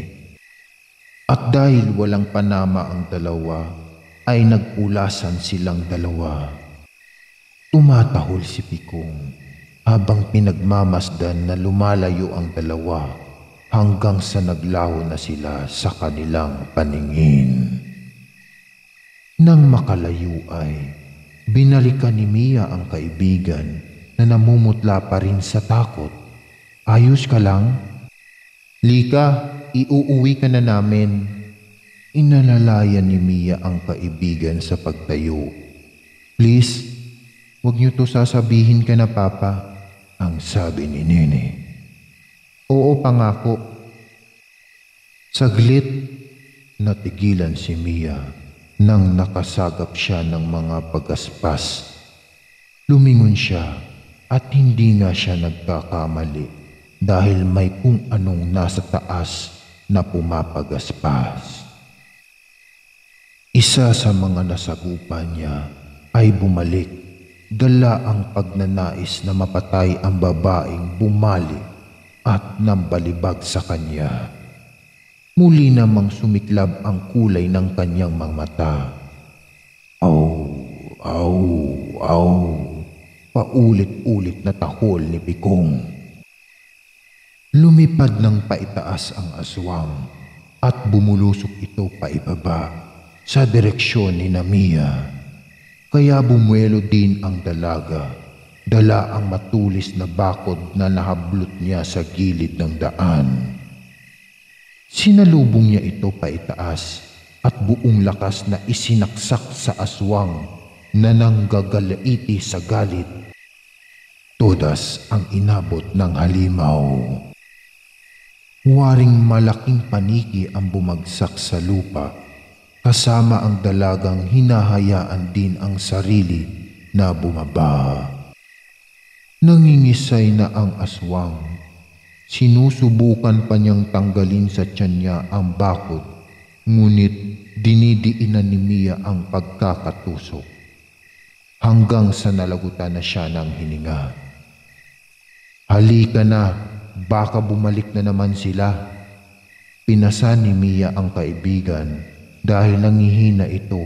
At dahil walang panama ang dalawa, ay nagpulasan silang dalawa. Tumatahol si Pikong habang pinagmamasdan na lumalayo ang dalawa hanggang sa naglaho na sila sa kanilang paningin. Nang makalayo ay binalikan ni Mia ang kaibigan na namumutla pa rin sa takot. Ayos ka lang? Lika, iuuwi ka na namin. Inalalayan ni Mia ang kaibigan sa pagtayo. Please, huwag niyo to sasabihin ka na Papa, ang sabi ni Nene. Oo, pangako. Saglit, natigilan si Mia nang nakasagap siya ng mga pagaspas. Lumingon siya at hindi nga siya nagkakamali dahil may kung anong nasa taas na pumapagaspas. Isa sa mga nasagupan niya ay bumalik, dala ang pagnanais na mapatay ang babaeng bumali at nambalibag sa kanya. Muli namang sumiklab ang kulay ng kanyang mga mata. Aw, aw, aw, paulit-ulit na tahol ni Pikong. Lumipad ng paitaas ang aswang at bumulusok ito paibaba sa direksyon ni Mia. Kaya bumuelo din ang dalaga, dala ang matulis na bakod na nahablot niya sa gilid ng daan. Sinalubong niya ito paitaas at buong lakas na isinaksak sa aswang na nanggagalaiti sa galit. Todas ang inabot ng halimaw. Waring malaking paniki ang bumagsak sa lupa, kasama ang dalagang hinahayaan din ang sarili na bumaba. Nangingisay na ang aswang. Sinusubukan pa niyang tanggalin sa tiyan niya ang bakod, ngunit dinidiinan ni Mia ang pagkakatusok. Hanggang sa nalagutan na siya ng hininga. Halika na, baka bumalik na naman sila. Pinasa ni Mia ang kaibigan dahil nangihina ito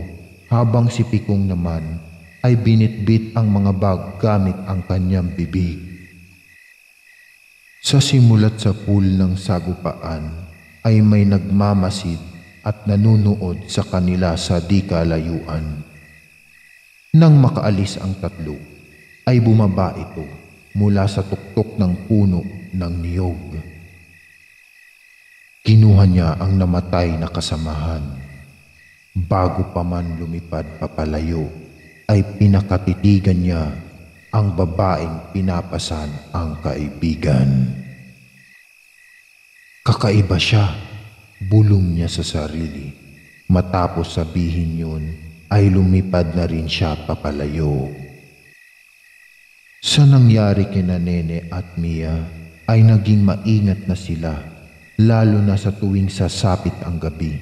habang si Pikong naman ay binitbit ang mga bag gamit ang kanyang bibig. Sa simulat sa pool ng sagupaan ay may nagmamasid at nanunood sa kanila sa di kalayuan. Nang makaalis ang tatlo, ay bumaba ito mula sa tuktok ng puno ng niyog. Kinuha niya ang namatay na kasamahan. Bago pa man lumipad papalayo, ay pinakatitigan niya ang babaeng pinapasan ang kaibigan. Kakaiba siya, bulong niya sa sarili. Matapos sabihin yun, ay lumipad na rin siya papalayo. Sa nangyari kina Nene at Mia ay naging maingat na sila, lalo na sa tuwing sasapit ang gabi.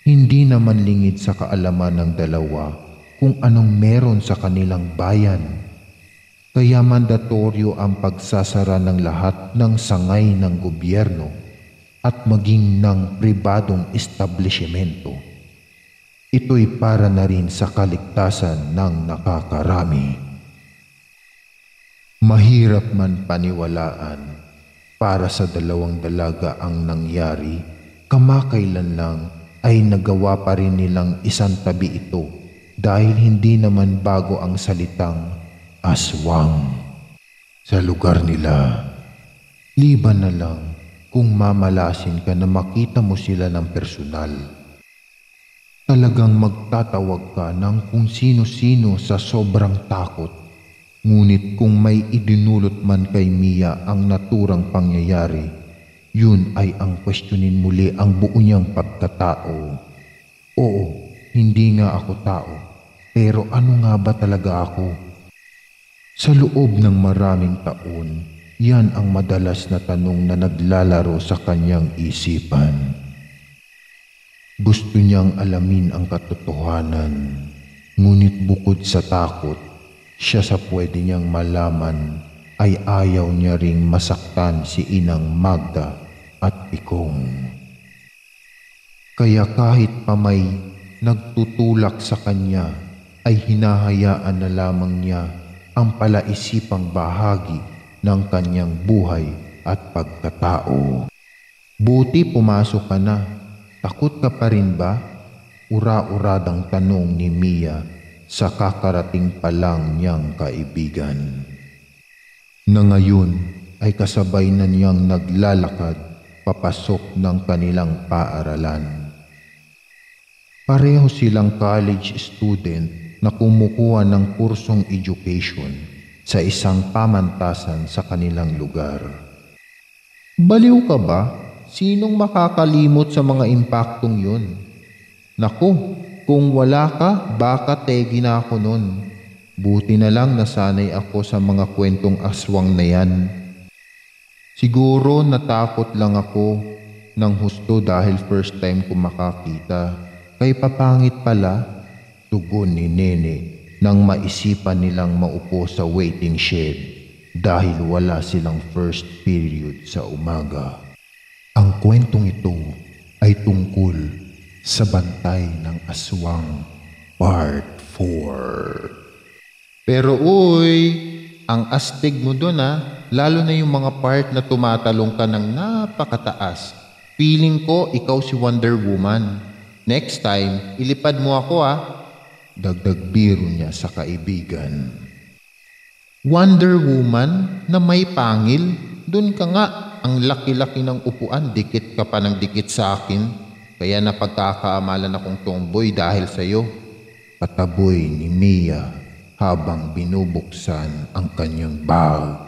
Hindi naman lingid sa kaalaman ng dalawa kung anong meron sa kanilang bayan. Kaya mandatoryo ang pagsasara ng lahat ng sangay ng gobyerno at maging ng pribadong establishmento. Ito'y para na rin sa kaligtasan ng nakakarami. Mahirap man paniwalaan, para sa dalawang dalaga ang nangyari, kamakailan lang ay nagawa pa rin nilang isantabi ito dahil hindi naman bago ang salitang aswang sa lugar nila. Liban na lang kung mamalasin ka na makita mo sila ng personal. Talagang magtatawag ka ng kung sino-sino sa sobrang takot. Ngunit kung may idinulot man kay Mia ang naturang pangyayari, yun ay ang questionin muli ang buo niyang pagkatao. Oo, hindi nga ako tao, pero ano nga ba talaga ako? Sa loob ng maraming taon, yan ang madalas na tanong na naglalaro sa kanyang isipan. Gusto niyang alamin ang katotohanan, ngunit bukod sa takot, siya sa pwede niyang malaman ay ayaw niya ring masaktan si Inang Magda at Pikong. Kaya kahit pa may nagtutulak sa kanya, ay hinahayaan na lamang niya ang palaisipang bahagi ng kanyang buhay at pagkatao. Buti pumasok ka na. Takot ka pa rin ba? Ura-uradang tanong ni Mia sa kakarating pa lang niyang kaibigan. Na ngayon ay kasabay na niyang naglalakad papasok ng kanilang paaralan. Pareho silang college student na kumukuha ng kursong education sa isang pamantasan sa kanilang lugar. Baliw ka ba? Sinong makakalimot sa mga impaktong yun? Naku, kung wala ka, baka tegi na ako nun. Buti na lang nasanay ako sa mga kwentong aswang na yan. Siguro natakot lang ako ng husto dahil first time ko makakita. Kay papangit pala, tugon ni Nene nang maisipan nilang maupo sa waiting shed dahil wala silang first period sa umaga. Ang kwentong ito ay tungkol sa Bantay ng Aswang Part 4. Pero ang astig mo dun lalo na yung mga part na tumatalong ka ng napakataas. Feeling ko ikaw si Wonder Woman. Next time, ilipad mo ako Dagdag biro niya sa kaibigan. Wonder Woman na may pangil, dun ka nga, ang laki-laki ng upuan, dikit ka pa ng dikit sa akin, kaya napagkakaamalan akong tomboy dahil sa'yo. Pataboy ni Mia habang binubuksan ang kanyang bag.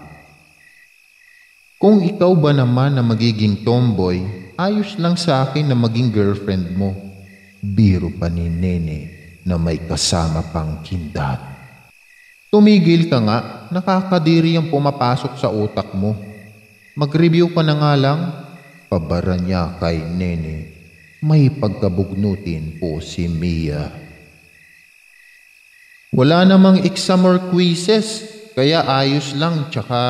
Kung ikaw ba naman na magiging tomboy, ayos lang sa akin na maging girlfriend mo. Biro pa ni Nene na may kasama pang kindat. Tumigil ka nga, nakakadiri ang pumapasok sa utak mo. Mag-review ka na nga lang. Pabara niya kay Nene. May pagkabugnutin po si Mia. Wala namang exam or quizzes, kaya ayos lang, tsaka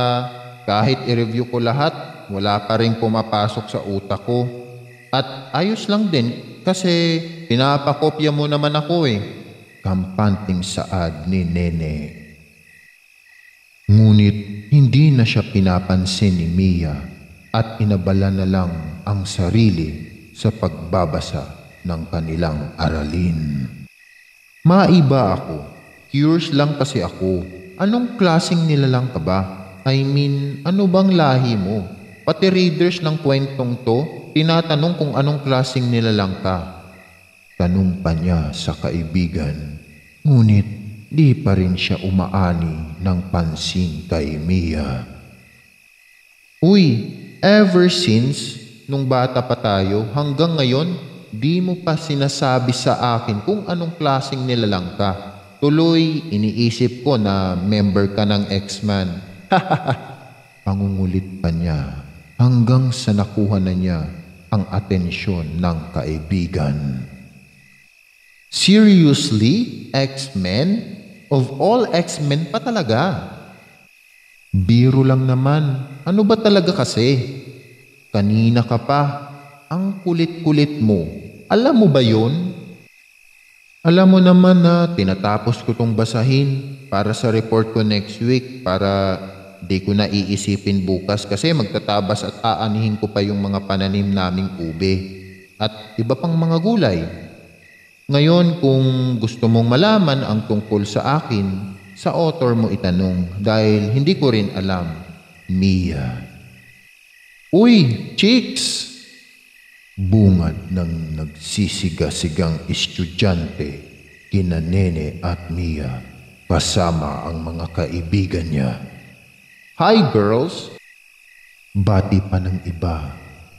kahit i-review ko lahat, wala pa rin pumapasok sa utak ko. At ayos lang din kasi pinapakopya mo naman ako eh. Kampanting saad ni Nene. Ngunit hindi na siya pinapansin ni Mia at inabala na lang ang sarili sa pagbabasa ng kanilang aralin. Maiba ako. Curious lang kasi ako. Anong klaseng nilalang ka ba? I mean, ano bang lahi mo? Pati readers ng kwentong to, tinatanong kung anong klaseng nilalang ka. Tanong pa niya sa kaibigan. Ngunit di pa rin siya umaani ng pansin kay Mia. Uy, ever since nung bata pa tayo hanggang ngayon, di mo pa sinasabi sa akin kung anong klaseng nilalang ka. Tuloy, iniisip ko na member ka ng X-Man. Pangungulit pa niya hanggang sa nakuha na niya ang atensyon ng kaibigan. Seriously? X-Men? Of all X-Men pa talaga? Biro lang naman. Ano ba talaga kasi? Kanina ka pa. Ang kulit-kulit mo. Alam mo ba yun? Alam mo naman na tinatapos ko tong basahin para sa report ko next week para di ko na iisipin bukas kasi magtatabas at aanihin ko pa yung mga pananim naming ube at iba pang mga gulay. Ngayon, kung gusto mong malaman ang tungkol sa akin, sa author mo itanong dahil hindi ko rin alam. Mia. Uy, chicks! Bungad ng nagsisiga-sigang estudyante kina Nene at Mia kasama ang mga kaibigan niya. Hi, girls! Bati pa ng iba,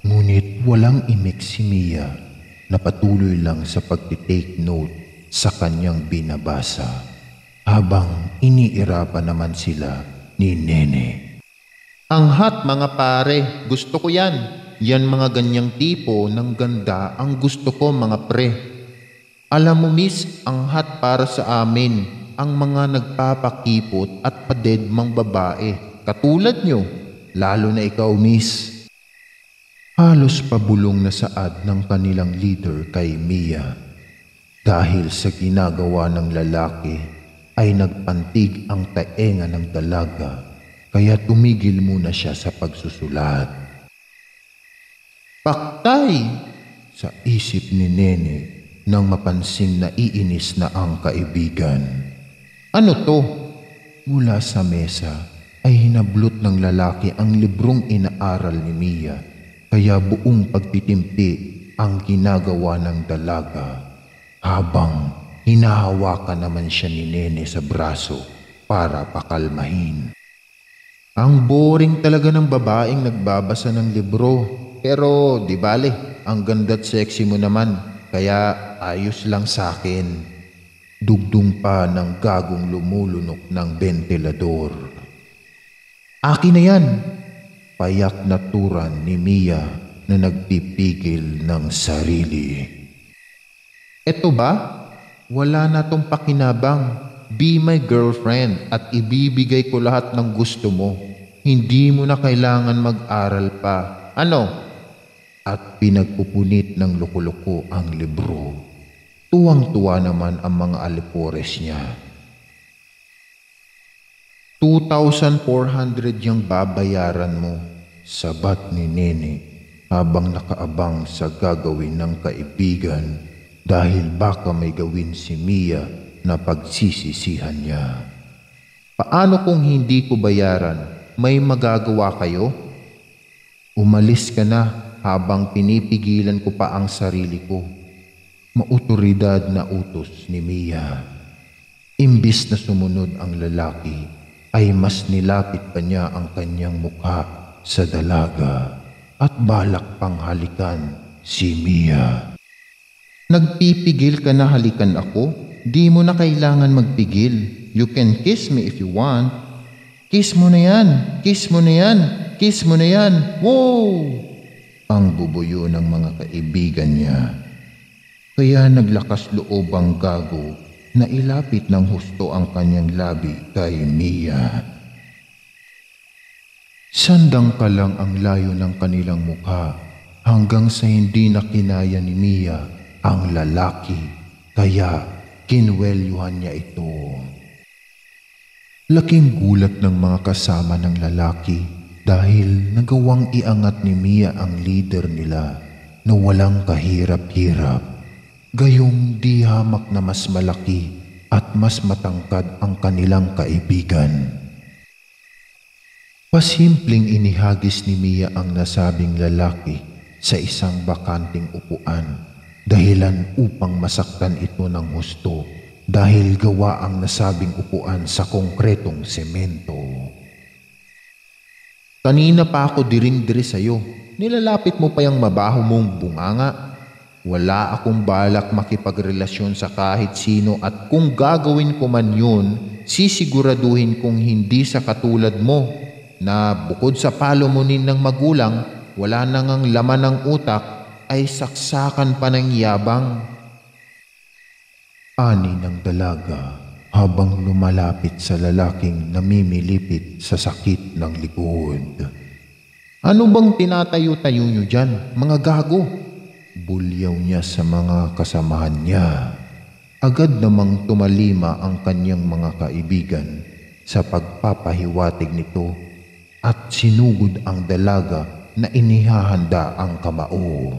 ngunit walang imik si Mia. Napatuloy lang sa pagtitake note sa kanyang binabasa habang iniirapan naman sila ni Nene. Ang hot mga pare, gusto ko yan. Yan mga ganyang tipo ng ganda ang gusto ko mga pre. Alam mo miss, ang hot para sa amin, ang mga nagpapakipot at padedmang babae. Katulad nyo, lalo na ikaw miss. Halos pabulong na saad ng kanilang leader kay Mia. Dahil sa ginagawa ng lalaki ay nagpantig ang taenga ng dalaga kaya tumigil muna siya sa pagsusulat. Paktay! Sa isip ni Nene nang mapansing naiinis na ang kaibigan. Ano to? Mula sa mesa ay hinablot ng lalaki ang librong inaaral ni Mia. Kaya buong pagtitimpi ang ginagawa ng dalaga habang hinahawakan naman siya ni Nene sa braso para pakalmahin. Ang boring talaga ng babaeng nagbabasa ng libro. Pero di bale, ang ganda't sexy mo naman kaya ayos lang sa akin. Dugdung pa ng gagong lumulunok ng bentilador. Akin na yan! Payak na turan ni Mia na nagpipigil ng sarili. Eto ba? Wala na tong pakinabang. Be my girlfriend at ibibigay ko lahat ng gusto mo. Hindi mo na kailangan mag-aral pa. Ano? At pinagpupunit ng loko-loko ang libro. Tuwang-tuwa naman ang mga alipores niya. 2,400 yung babayaran mo, sabat ni Nene habang nakaabang sa gagawin ng kaibigan dahil baka may gawin si Mia na pagsisisihan niya. Paano kung hindi ko bayaran? May magagawa kayo? Umalis ka na habang pinipigilan ko pa ang sarili ko. Mautoridad na utos ni Mia. Imbis na sumunod ang lalaki, ay mas nilapit pa niya ang kanyang mukha sa dalaga at balak pang halikan si Mia. Nagpipigil ka na halikan ako? Di mo na kailangan magpigil. You can kiss me if you want. Kiss mo na yan! Kiss mo na yan! Kiss mo na yan! Wow! Ang bubuyo ng mga kaibigan niya. Kaya naglakas loob ang gago na ilapit ng husto ang kanyang labi kay Mia. Sandang pa lang ang layo ng kanilang mukha hanggang sa hindi na kinaya ni Mia ang lalaki, kaya kinwelyuhan niya ito. Laking gulat ng mga kasama ng lalaki dahil nagawang iangat ni Mia ang leader nila na walang kahirap-hirap. Gayong di hamak na mas malaki at mas matangkad ang kanilang kaibigan. Pasimpleng inihagis ni Mia ang nasabing lalaki sa isang bakanting upuan, dahilan upang masaktan ito ng husto dahil gawa ang nasabing upuan sa konkretong semento. Kanina pa ako diring-diri sa'yo. Nilalapit mo pa yung mabaho mong bunganga. Wala akong balak makipagrelasyon sa kahit sino at kung gagawin ko man yun, sisiguraduhin kong hindi sa katulad mo na bukod sa palamunin ng magulang, wala nang ang laman ng utak ay saksakan pa ng yabang. Ani ng dalaga habang lumalapit sa lalaking namimilipit sa sakit ng likod. Ano bang tinatayo-tayo nyo dyan, mga gago? Bulyaw niya sa mga kasamahan niya. Agad namang tumalima ang kanyang mga kaibigan sa pagpapahiwatig nito at sinugod ang dalaga na inihahanda ang kamao.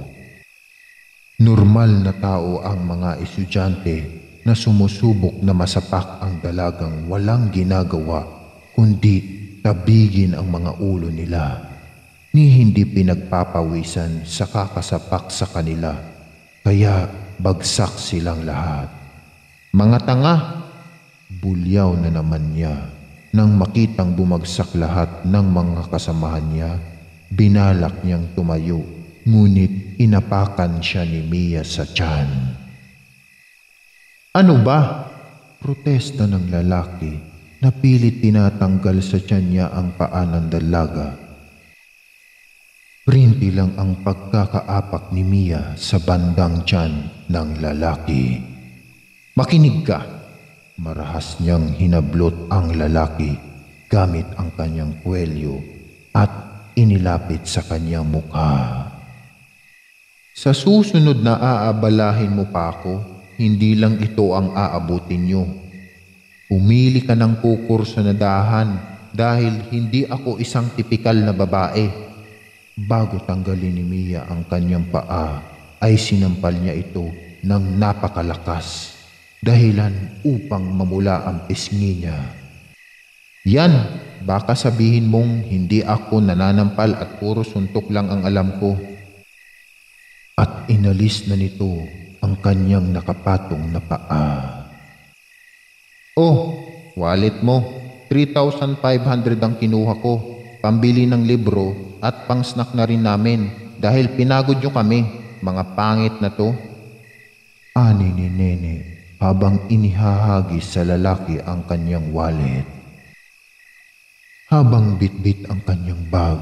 Normal na tao ang mga estudyante na sumusubok na masapak ang dalagang walang ginagawa kundi tabigin ang mga ulo nila, ni hindi pinagpapawisan sa kakasapak sa kanila, kaya bagsak silang lahat. Mga tanga! Bulyaw na naman niya. Nang makitang bumagsak lahat ng mga kasamahan niya, binalak niyang tumayo, ngunit inapakan siya ni Mia sa tiyan. Ano ba? Protesta ng lalaki na pilit tinatanggal sa tiyan niya ang paa ng dalaga. Rinti lang ang pagkakaapak ni Mia sa bandang tiyan ng lalaki. Makinig ka! Marahas niyang hinablot ang lalaki gamit ang kanyang kwelyo at inilapit sa kanyang mukha. Sa susunod na aabalahin mo pa ako, hindi lang ito ang aabutin niyo. Pumili ka ng kukurso na dahan dahil hindi ako isang tipikal na babae. Bago tanggalin ni Mia ang kanyang paa, ay sinampal niya ito ng napakalakas, dahilan upang mamula ang pisngi niya. Yan, baka sabihin mong hindi ako nananampal at puro suntok lang ang alam ko. At inalis na nito ang kanyang nakapatong na paa. Oh, wallet mo. 3,500 ang kinuha ko. Pambili ng libro at pang-snack na rin namin dahil pinagod nyo kami, mga pangit na to. Ani ni Nene habang inihahagis sa lalaki ang kanyang wallet. Habang bitbit ang kanyang bag,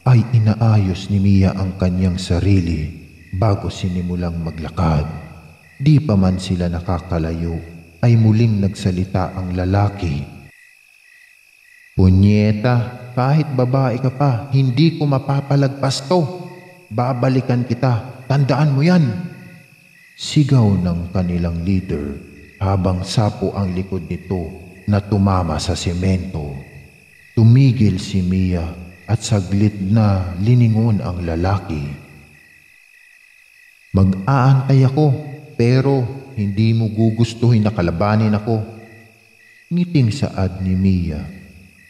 ay inaayos ni Mia ang kanyang sarili bago sinimulang maglakad. Di pa man sila nakakalayo, ay muling nagsalita ang lalaki. Punyeta, kahit babae ka pa, hindi ko mapapalagpas to. Babalikan kita, tandaan mo yan. Sigaw ng kanilang leader habang sapo ang likod nito na tumama sa semento. Tumigil si Mia at saglit na liningon ang lalaki. Mag-aantay ako pero hindi mo gugustuhin na kalabanin ako. Ngiting saad ni Mia.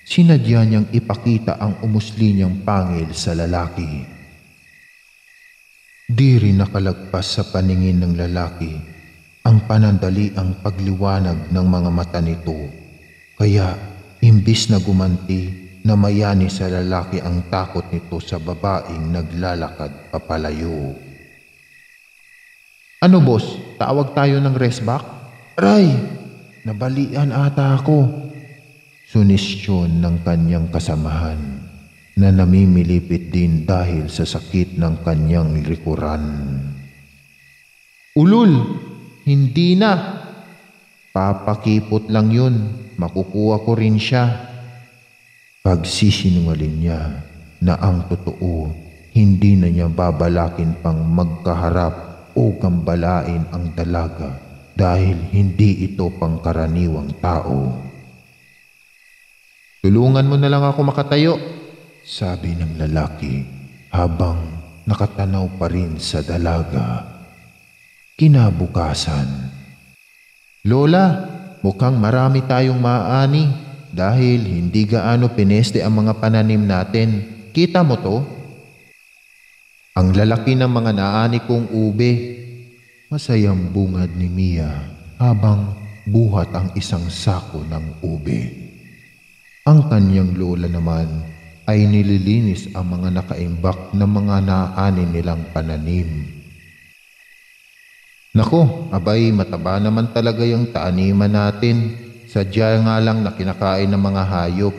Sinadya niyang ipakita ang umusli niyang pangil sa lalaki. Di rin nakalagpas sa paningin ng lalaki ang panandali ang pagliwanag ng mga mata nito. Kaya imbis na gumanti, namayani sa lalaki ang takot nito sa babaeng naglalakad papalayo. Ano boss, tawag tayo ng resback? Aray, nabalian ata ako. Sunistyon ng kanyang kasamahan na namimilipit din dahil sa sakit ng kanyang likuran. Ulul, hindi na. Papakipot lang yun, makukuha ko rin siya. Pagsisinungaling niya na ang totoo, hindi na niya babalakin pang magkaharap o gambalain ang dalaga dahil hindi ito pangkaraniwang tao. Tulungan mo na lang ako makatayo, sabi ng lalaki habang nakatanaw pa rin sa dalaga. Kinabukasan. Lola, mukhang marami tayong maaani dahil hindi gaano pineste ang mga pananim natin. Kita mo to? Ang lalaki ng mga naani kong ube. Masayang bungad ni Mia habang buhat ang isang sako ng ube. Ang kanyang lola naman ay nililinis ang mga nakaimbak na mga naani nilang pananim. Nako, abay mataba naman talaga yung taaniman natin. Sadya nga lang na kinakain ng mga hayop.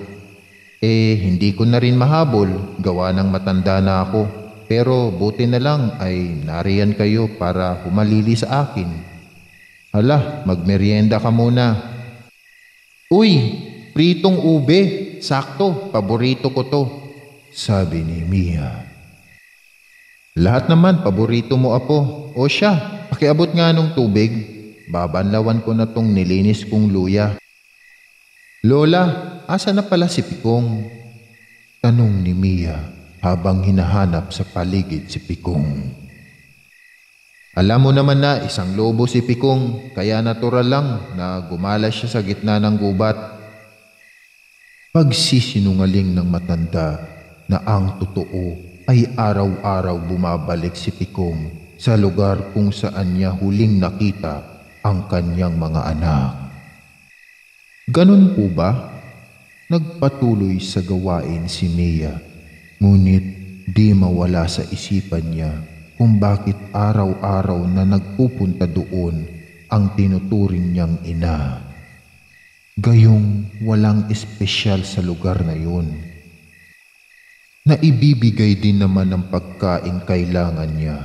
Hindi ko na rin mahabol, gawa ng matanda na ako. Pero buti na lang ay nariyan kayo para humalili sa akin. Hala, magmerienda ka muna. Uy, pritong ube, sakto, paborito ko to, sabi ni Mia. Lahat naman paborito mo, apo. O siya, pakiabot nga ng tubig. Babanlawan ko na tong nilinis kong luya. Lola, asa na pala si Pikong? Tanong ni Mia habang hinahanap sa paligid si Pikong. Alam mo naman na isang lobo si Pikong, kaya natural lang na gumalas siya sa gitna ng gubat. Pagsisinungaling ng matanda na ang totoo ay araw-araw bumabalik si Pikong sa lugar kung saan niya huling nakita ang kanyang mga anak. Ganun po ba? Nagpatuloy sa gawain si Mia, ngunit di mawala sa isipan niya kung bakit araw-araw na nagpupunta doon ang tinuturing niyang ina. Gayong walang espesyal sa lugar na yun. Naibibigay din naman ng pagkain kailangan niya,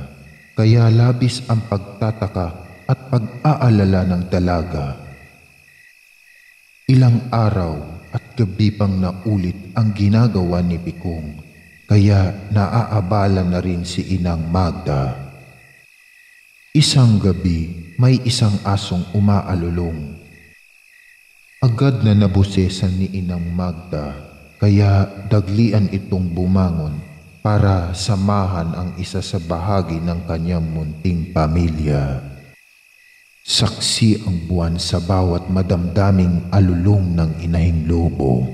kaya labis ang pagtataka at pag-aalala ng dalaga. Ilang araw at gabi pang naulit ang ginagawa ni Pikong, kaya naaabala na rin si Inang Magda. Isang gabi, may isang asong umaalulong. Agad na nabusesan ni Inang Magda, kaya daglian itong bumangon para samahan ang isa sa bahagi ng kanyang munting pamilya. Saksi ang buwan sa bawat madamdaming alulong ng inahing lobo.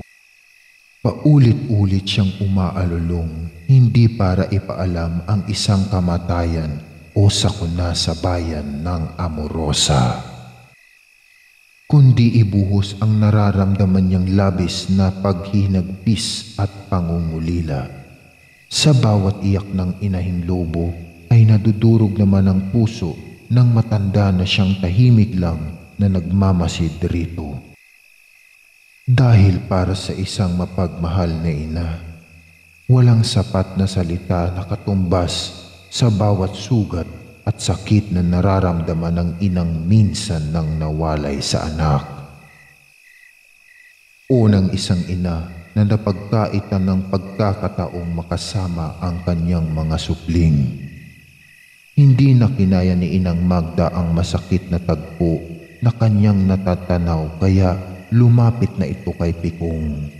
Paulit-ulit siyang umaalulong, hindi para ipaalam ang isang kamatayan o sakuna sa bayan ng Amorosa, kundi ibuhos ang nararamdaman niyang labis na paghinagpis at pangungulila. Sa bawat iyak ng inahing lobo ay nadudurog naman ang puso ng matanda na siyang tahimik lang na nagmamasid rito. Dahil para sa isang mapagmahal na ina, walang sapat na salita na katumbas sa bawat sugat at sakit na nararamdaman ng inang minsan nang nawalay sa anak. Unang isang ina na napagkaitan ng pagkakataong makasama ang kanyang mga supling. Hindi na kinaya ni Inang Magda ang masakit na tagpo na kanyang natatanaw, kaya lumapit na ito kay Pikong.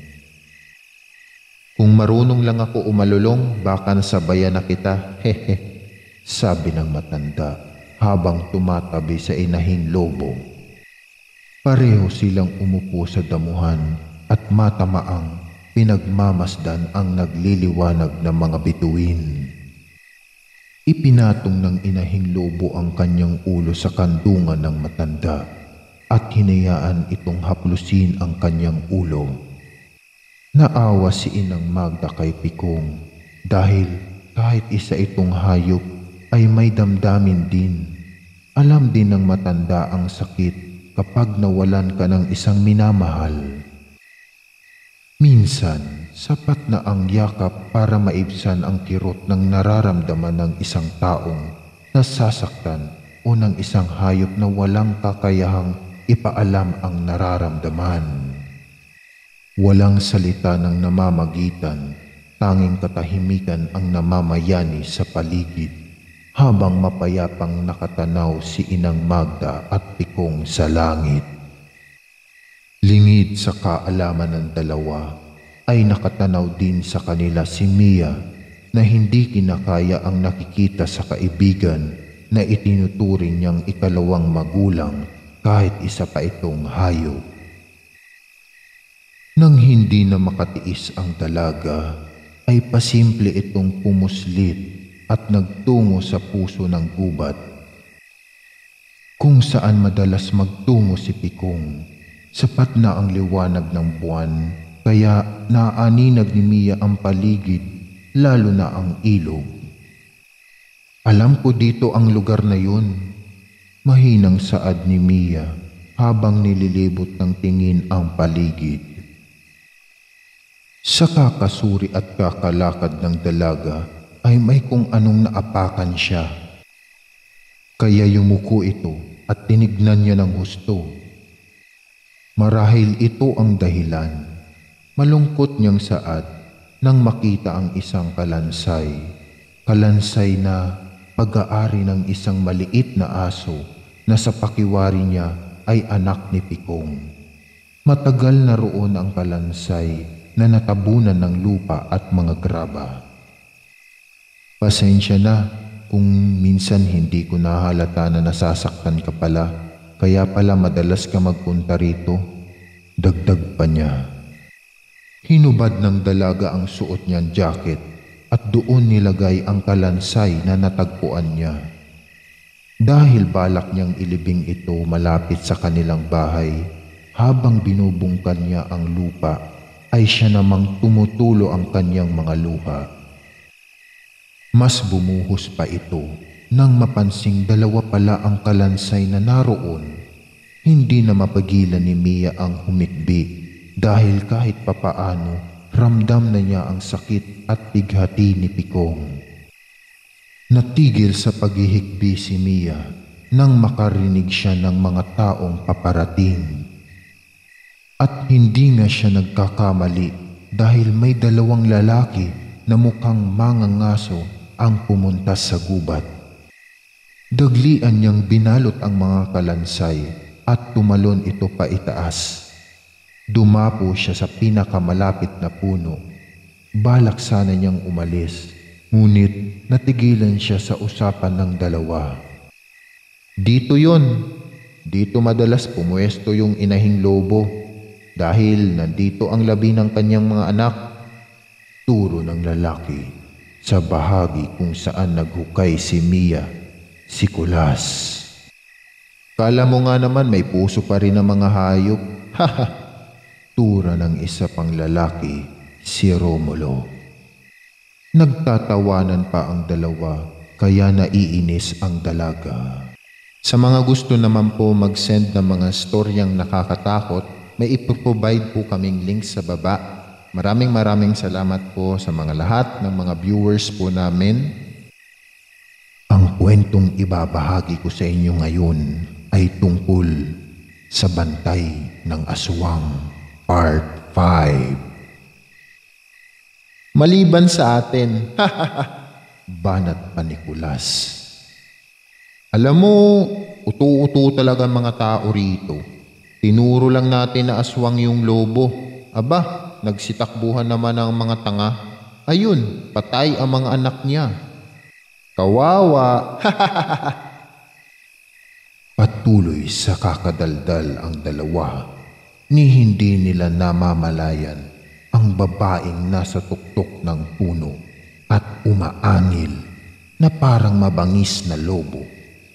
Kung marunong lang ako umalulong, baka nasabayan na kita, hehe, sabi ng matanda habang tumatabi sa inahing lobo. Pareho silang umupo sa damuhan at matamaang pinagmamasdan ang nagliliwanag na mga bituin. Ipinatong ng inahing lobo ang kanyang ulo sa kandungan ng matanda at hinayaan itong haplusin ang kanyang ulo. Naawa si Inang Magda kay Pikong dahil kahit isa itong hayop ay may damdamin din. Alam din ng matanda ang sakit kapag nawalan ka ng isang minamahal. Minsan, sapat na ang yakap para maibsan ang kirot ng nararamdaman ng isang taong nasasaktan o ng isang hayop na walang kakayahang ipaalam ang nararamdaman. Walang salita ng namamagitan, tanging katahimikan ang namamayani sa paligid habang mapayapang nakatanaw si Inang Magda at Pikong sa langit. Lingid sa kaalaman ng dalawa ay nakatanaw din sa kanila si Mia na hindi kinakaya ang nakikita sa kaibigan na itinuturing niyang ikalawang magulang kahit isa pa itong hayop. Nang hindi na makatiis ang dalaga, ay pasimple itong pumuslit at nagtungo sa puso ng gubat, kung saan madalas magtungo si Pikong. Sapat na ang liwanag ng buwan, kaya naaninag ni Mia ang paligid, lalo na ang ilog. Alam ko dito ang lugar na yun, mahinang saad ni Mia habang nililibot ng tingin ang paligid. Sa kakasuri at kakalakad ng dalaga ay may kung anong naapakan siya. Kaya yumuko ito at tinignan niya ng husto. Marahil ito ang dahilan. Malungkot niyang saad nang makita ang isang kalansay. Kalansay na pag-aari ng isang maliit na aso na sa pakiwari niya ay anak ni Pikong. Matagal na roon ang kalansay na natabunan ng lupa at mga graba. Pasensya na kung minsan hindi ko nahalata na nasasaktan ka pala, kaya pala madalas ka magpunta rito. Dagdag pa niya. Hinubad ng dalaga ang suot niyang jacket at doon nilagay ang kalansay na natagpuan niya. Dahil balak niyang ilibing ito malapit sa kanilang bahay, habang binubungkal niya ang lupa, ay siya namang tumutulo ang kanyang mga luha. Mas bumuhos pa ito nang mapansing dalawa pala ang kalansay na naroon. Hindi na mapagilan ni Mia ang humikbi dahil kahit papaano ramdam na niya ang sakit at bighati ni Pikong. Natigil sa paghihikbi si Mia nang makarinig siya ng mga taong paparating. At hindi nga siya nagkakamali dahil may dalawang lalaki na mukhang mangangaso ang pumunta sa gubat. Daglian niyang binalot ang mga kalansay at tumalon ito pa itaas. Dumapo siya sa pinakamalapit na puno. Balak sana niyang umalis, ngunit natigilan siya sa usapan ng dalawa. Dito yun. Dito madalas pumuesto yung inahing lobo. Dahil nandito ang labi ng kanyang mga anak, turo ng lalaki sa bahagi kung saan naghukay si Mia, si Kulas. Kala mo nga naman may puso pa rin ang mga hayop. Haha! Tura ng isa pang lalaki, si Romulo. Nagtatawanan pa ang dalawa, kaya naiinis ang dalaga. Sa mga gusto naman po mag-send ng mga storyang nakakatakot, may ipoprovide po kaming link sa baba. Maraming salamat po sa mga lahat ng mga viewers po namin. Ang kwentong ibabahagi ko sa inyo ngayon ay tungkol sa Bantay ng Aswang Part 5. Maliban sa atin, banat pa ni Kulas. Alam mo, utu-utu talaga mga tao rito. Tinuro lang natin na aswang yung lobo. Aba, nagsitakbuhan naman ang mga tanga. Ayun, patay ang mga anak niya. Kawawa. Patuloy sa kakadaldal ang dalawa, ni hindi nila namamalayan ang babaeng nasa tuktok ng puno at umaangil na parang mabangis na lobo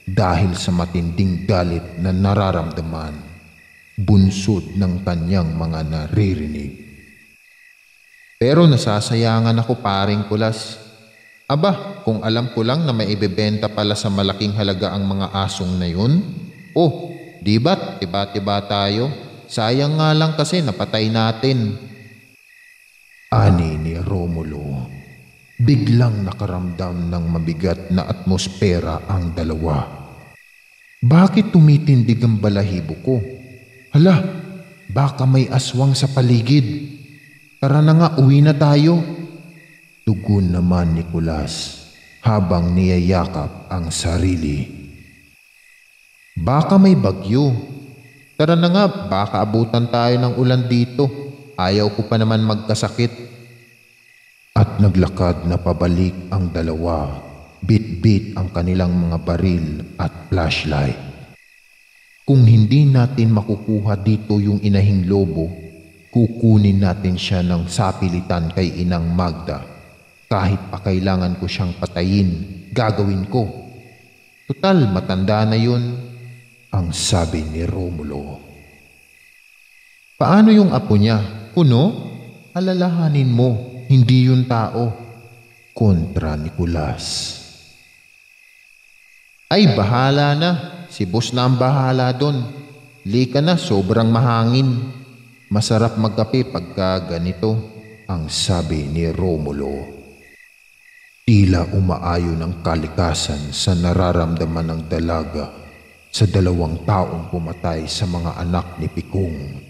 dahil sa matinding galit na nararamdaman, bunsod ng kanyang mga naririnig. Pero nasasayangan ako, paring Kulas. Aba, kung alam ko lang na may ibebenta pala sa malaking halaga ang mga asong na yun. Oh, di ba't tiba-tiba tayo? Sayang nga lang kasi napatay natin. Ani ni Romulo. Biglang nakaramdam ng mabigat na atmosfera ang dalawa. Bakit tumitindig ang balahibo ko? Hala, baka may aswang sa paligid. Tara na nga, uwi na tayo. Tugon naman ni Kulas habang niyayakap ang sarili. Baka may bagyo. Tara na nga, baka abutan tayo ng ulan dito. Ayaw ko pa naman magkasakit. At naglakad na pabalik ang dalawa. Bit-bit ang kanilang mga baril at flashlight. Kung hindi natin makukuha dito yung inahing lobo, kukunin natin siya ng sapilitan kay Inang Magda. Kahit pa kailangan ko siyang patayin, gagawin ko. Tutal, matanda na yun, ang sabi ni Romulo. Paano yung apo niya? Kuno? Alalahanin mo, hindi yun tao. Kontra ni Kulas. Ay, bahala na. Si boss na ang bahala doon. Lika na, sobrang mahangin. Masarap magkape pagka ganito, ang sabi ni Romulo. Tila umaayon ang kalikasan sa nararamdaman ng dalaga sa dalawang taong pumatay sa mga anak ni Pikong.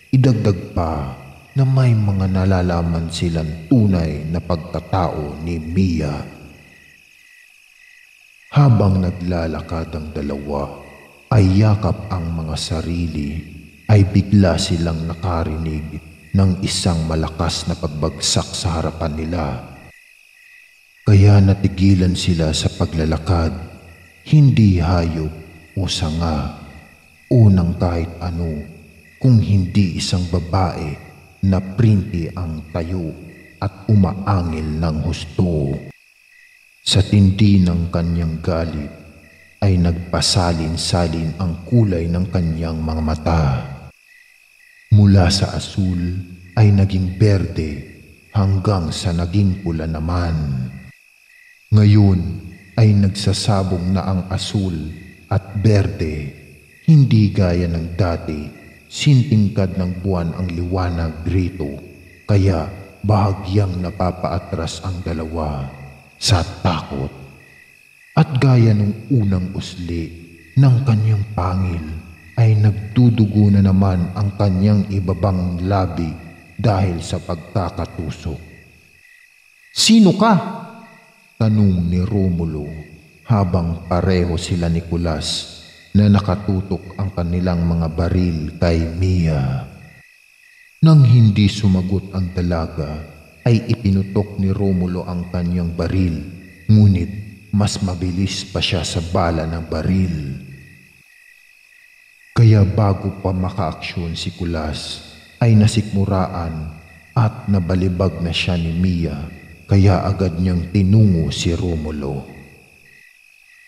Idagdag pa na may mga nalalaman silang tunay na pagkatao ni Mia. Habang naglalakad ang dalawa ay yakap ang mga sarili, ay bigla silang nakarinig ng isang malakas na pagbagsak sa harapan nila. Kaya natigilan sila sa paglalakad, hindi hayop o sanga, unang kahit ano, kung hindi isang babae na printi ang tayo at umaangil ng husto. Sa tindi ng kanyang galit ay nagpasalin-salin ang kulay ng kanyang mga mata. Mula sa asul ay naging berde hanggang sa naging pula naman. Ngayon ay nagsasabong na ang asul at berde, hindi gaya ng dati, sintingkad ng buwan ang liwanag rito, kaya bahagyang napapaatras ang dalawa sa takot. At gaya ng unang usli ng kanyang pangil ay nagdudugo na naman ang kanyang ibabang labi dahil sa pagkakatusok. Sino ka? Tanong ni Romulo habang pareho sila ni Kulas na nakatutok ang kanilang mga baril kay Mia. Nang hindi sumagot ang dalaga ay ipinutok ni Romulo ang kanyang baril, ngunit mas mabilis pa siya sa bala ng baril. Kaya bago pa makaaksyon si Kulas ay nasikmuraan at nabalibag na siya ni Mia. Kaya agad niyang tinungo si Romulo.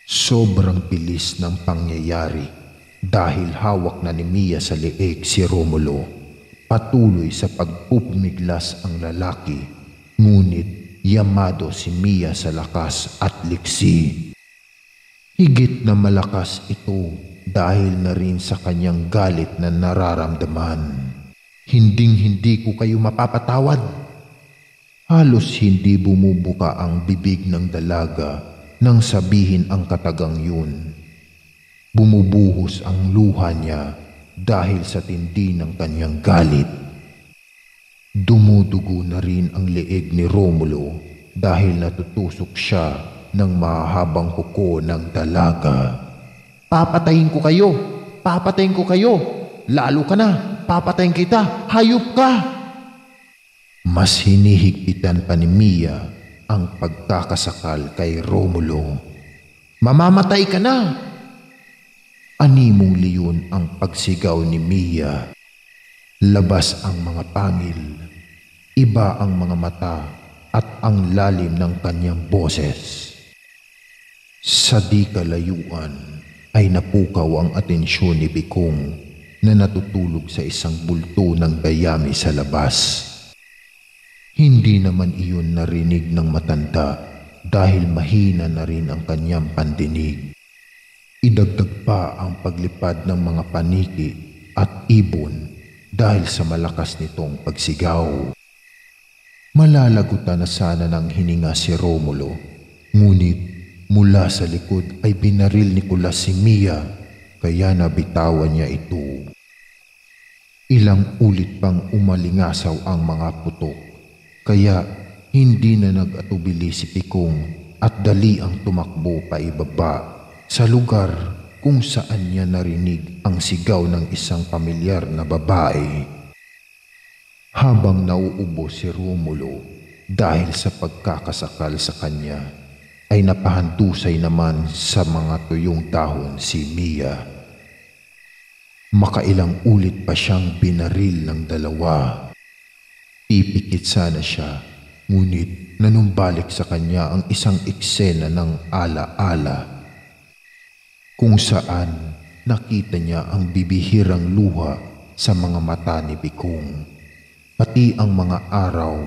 Sobrang bilis ng pangyayari dahil hawak na ni Mia sa leeg si Romulo. Patuloy sa pagpupumiglas ang lalaki, ngunit yamado si Mia sa lakas at liksi. Higit na malakas ito dahil na rin sa kanyang galit na nararamdaman. Hinding-hindi ko kayo mapapatawad. Halos hindi bumubuka ang bibig ng dalaga nang sabihin ang katagang yun. Bumubuhos ang luha niya dahil sa tindi ng kanyang galit. Dumudugo na rin ang leeg ni Romulo dahil natutusok siya ng mahabang kuko ng dalaga. Papatayin ko kayo! Papatayin ko kayo! Lalo ka na! Papatayin kita! Hayop ka! Mas hinihigpitan pa ni Mia ang pagkakasakal kay Romulo. Mamamatay ka na! Animong leon ang pagsigaw ni Mia. Labas ang mga pangil, iba ang mga mata at ang lalim ng kanyang boses. Sa di kalayuan ay napukaw ang atensyon ni Pikong na natutulog sa isang bulto ng dayami sa labas. Hindi naman iyon narinig ng matanda dahil mahina na rin ang kanyang pandinig. Idagdag pa ang paglipad ng mga paniki at ibon dahil sa malakas nitong pagsigaw. Malalagutan na sana ng hininga si Romulo, ngunit mula sa likod ay binaril ni Kulas si Mia kaya nabitawan niya ito. Ilang ulit pang umalingasaw ang mga putok kaya hindi na nag-atubili si Pikong at dali ang tumakbo pa ibaba sa lugar kung saan niya narinig ang sigaw ng isang pamilyar na babae. Habang nauubo si Romulo dahil sa pagkakasakal sa kanya, ay napahandusay naman sa mga tuyong dahon si Mia. Makailang ulit pa siyang binaril ng dalawa. Pipikit sana siya, ngunit nanumbalik sa kanya ang isang eksena ng ala-ala kung saan nakita niya ang bibihirang luha sa mga mata ni Pikong, pati ang mga araw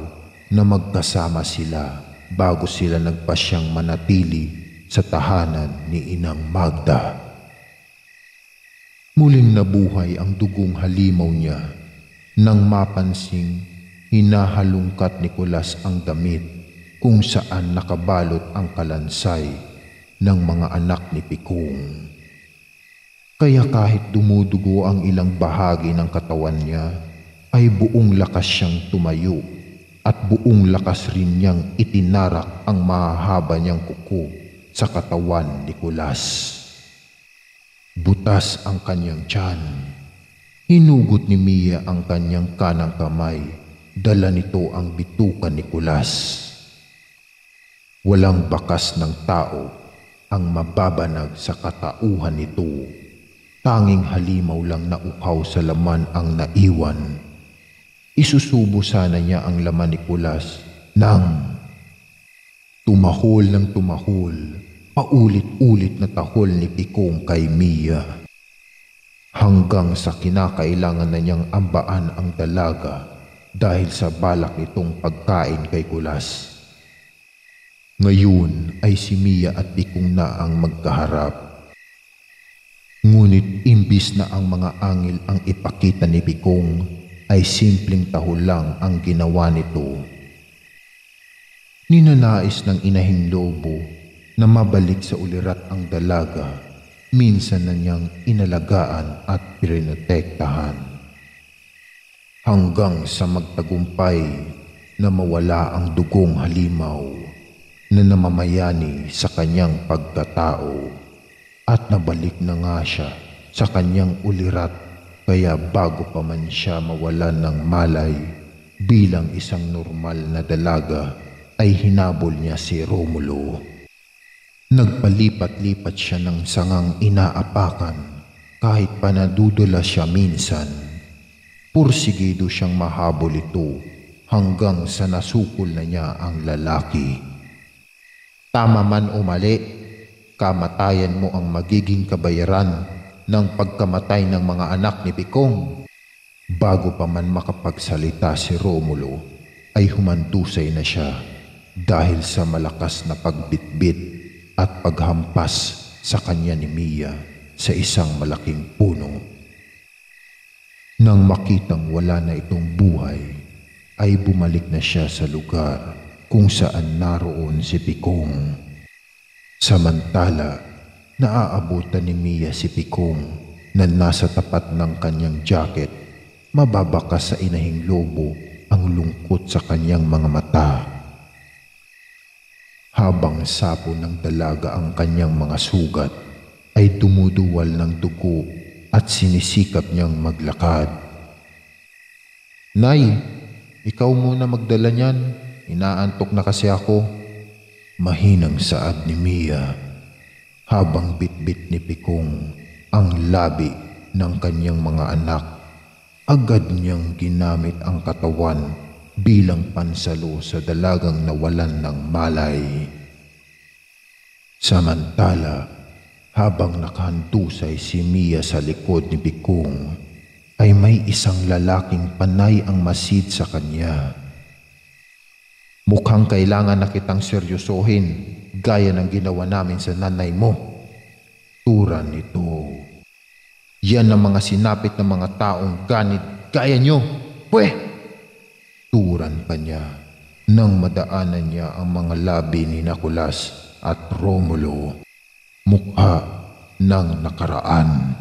na magkasama sila bago sila nagpasyang manatili sa tahanan ni Inang Magda. Muling nabuhay ang dugong halimaw niya nang mapansing hinahalungkat ni Kulas ang damit kung saan nakabalot ang kalansay ng mga anak ni Pikong. Kaya kahit dumudugo ang ilang bahagi ng katawan niya, ay buong lakas siyang tumayo at buong lakas rin niyang itinarak ang mahahaba niyang kuko sa katawan ni Kulas. Butas ang kanyang tiyan. Hinugot ni Mia ang kanyang kanang kamay, dala nito ang bitukan ni Kulas. Walang bakas ng tao ang mababanag sa katauhan nito. Tanging halimaw lang na uhaw sa laman ang naiwan. Isusubo sana niya ang laman ni Kulas nang tumahol ng tumahol, paulit-ulit na tahol ni Pikong kay Mia. Hanggang sa kinakailangan na niyang ambaan ang dalaga dahil sa balak nitong pagkain kay Kulas. Ngayon ay si Mia at Pikong na ang magkaharap. Ngunit imbis na ang mga angil ang ipakita ni Pikong, ay simpleng tahol lang ang ginawa nito. Ninanais ng inahing lobo na mabalik sa ulirat ang dalaga, minsan na niyang inalagaan at pinotektahan. Hanggang sa magtagumpay na mawala ang dugong halimaw na namamayani sa kanyang pagkatao at nabalik na nga siya sa kanyang ulirat, kaya bago pa man siya mawalan ng malay bilang isang normal na dalaga ay hinabol niya si Romulo. Nagpalipat-lipat siya ng sangang inaapakan kahit pa nadudula siya minsan. Pursigido siyang mahabol ito hanggang sa nasukol na niya ang lalaki. Tama man o mali, kamatayan mo ang magiging kabayaran ng pagkamatay ng mga anak ni Pikong. Bago pa man makapagsalita si Romulo ay humandusay na siya dahil sa malakas na pagbitbit at paghampas sa kanya ni Mia sa isang malaking puno. Nang makitang wala na itong buhay, ay bumalik na siya sa lugar kung saan naroon si Pikong. Samantala, naaabutan ni Mia si Pikong na nasa tapat ng kanyang jacket. Mababakas sa inahing lobo ang lungkot sa kanyang mga mata. Habang sapo ng dalaga ang kanyang mga sugat, ay dumuduwal ng dugo at sinisikap niyang maglakad. Nay, ikaw muna magdala niyan. Inaantok na kasi ako. Mahinang saad ni Mia habang bitbit ni Pikong ang labi ng kanyang mga anak. Agad niyang ginamit ang katawan bilang pansalo sa dalagang nawalan ng malay. Samantala, habang nakahandusay si Mia sa likod ni Pikong, ay may isang lalaking panay ang masid sa kanya. "Mukhang kailangan na kitang seryosohin gaya ng ginawa namin sa nanay mo," turan nito. "Yan ang mga sinapit ng mga taong ganit gaya nyo, pweh!" Turan pa niya nang madaanan niya ang mga labi ni Nicolas at Romulo, mukha ng nakaraan.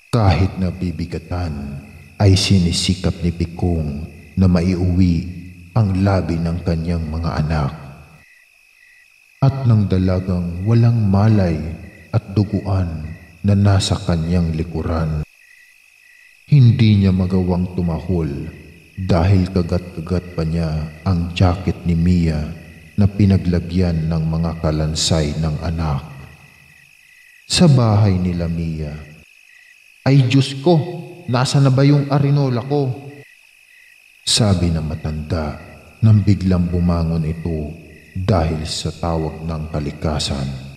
Kahit nabibigatan ay sinisikap ni Pikong na maiuwi ang labi ng kanyang mga anak. At ng dalagang walang malay at duguan na nasa kanyang likuran. Hindi niya magawang tumahol dahil kagat-kagat pa niya ang jacket ni Mia na pinaglagyan ng mga kalansay ng anak. Sa bahay nila Mia, "Ay Diyos ko, nasa na ba yung arinola ko?" sabi ng matanda nang biglang bumangon ito dahil sa tawag ng kalikasan.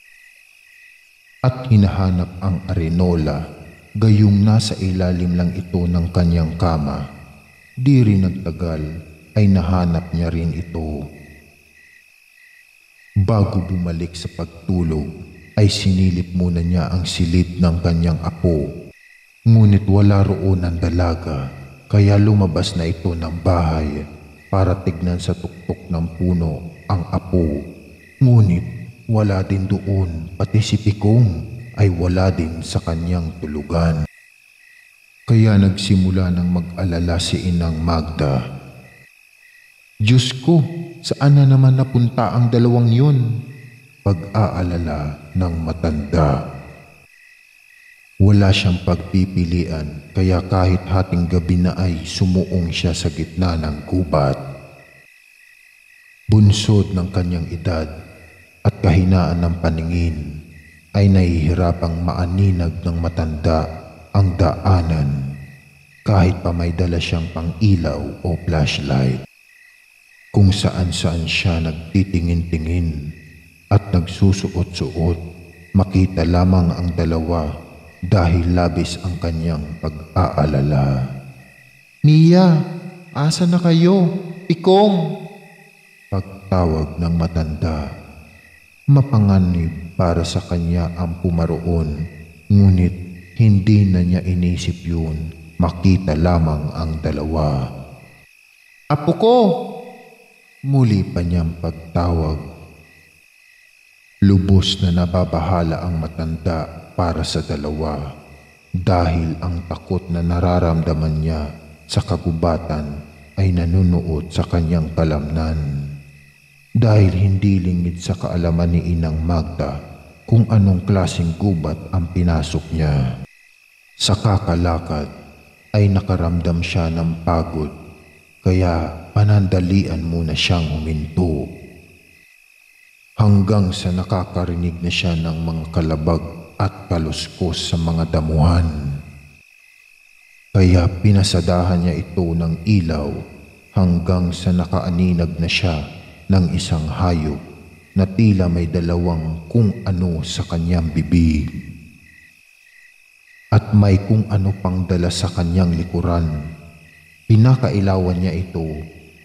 At hinahanap ang arinola, gayong nasa ilalim lang ito ng kanyang kama. Di rin nagtagal ay nahanap niya rin ito. Bago bumalik sa pagtulog ay sinilip muna niya ang silid ng kanyang apo. Ngunit wala roon ang dalaga, kaya lumabas na ito ng bahay para tignan sa tuktok ng puno ang apo. Ngunit wala din doon, pati si Pikong ay wala din sa kanyang tulugan. Kaya nagsimula ng mag-alala si Inang Magda. "Diyos ko, saan na naman napunta ang dalawang yun?" pag-aalala ng matanda. Wala siyang pagpipilian, kaya kahit hating gabi na ay sumuong siya sa gitna ng gubat. Bunsod ng kanyang edad at kahinaan ng paningin, ay nahihirapang maaninag ng matanda ang daanan kahit pa may dala siyang pang-ilaw o flashlight. Kung saan-saan siya nagtitingin-tingin at nagsusuot-suot, makita lamang ang dalawa dahil labis ang kanyang pag-aalala. "Mia, asa na kayo? Pikong!" pagtawag ng matanda. Mapanganib para sa kanya ang pumaroon, ngunit hindi na niya inisip yun. Makita lamang ang dalawa. "Apo ko!" muli pa niyang pagtawag. Lubos na nababahala ang matanda para sa dalawa dahil ang takot na nararamdaman niya sa kagubatan ay nanunuot sa kanyang kalamnan. Dahil hindi lingid sa kaalaman ni Inang Magda kung anong klaseng gubat ang pinasok niya. Sa kakalakad ay nakaramdam siya ng pagod, kaya panandalian muna siyang huminto. Hanggang sa nakakarinig na siya ng mga kalabag at kaluskos sa mga damuhan. Kaya pinasadahan niya ito ng ilaw hanggang sa nakaaninag na siya ng isang hayop na tila may dalawang kung ano sa kanyang bibig. At may kung ano pang dala sa kanyang likuran. Pinakailawan niya ito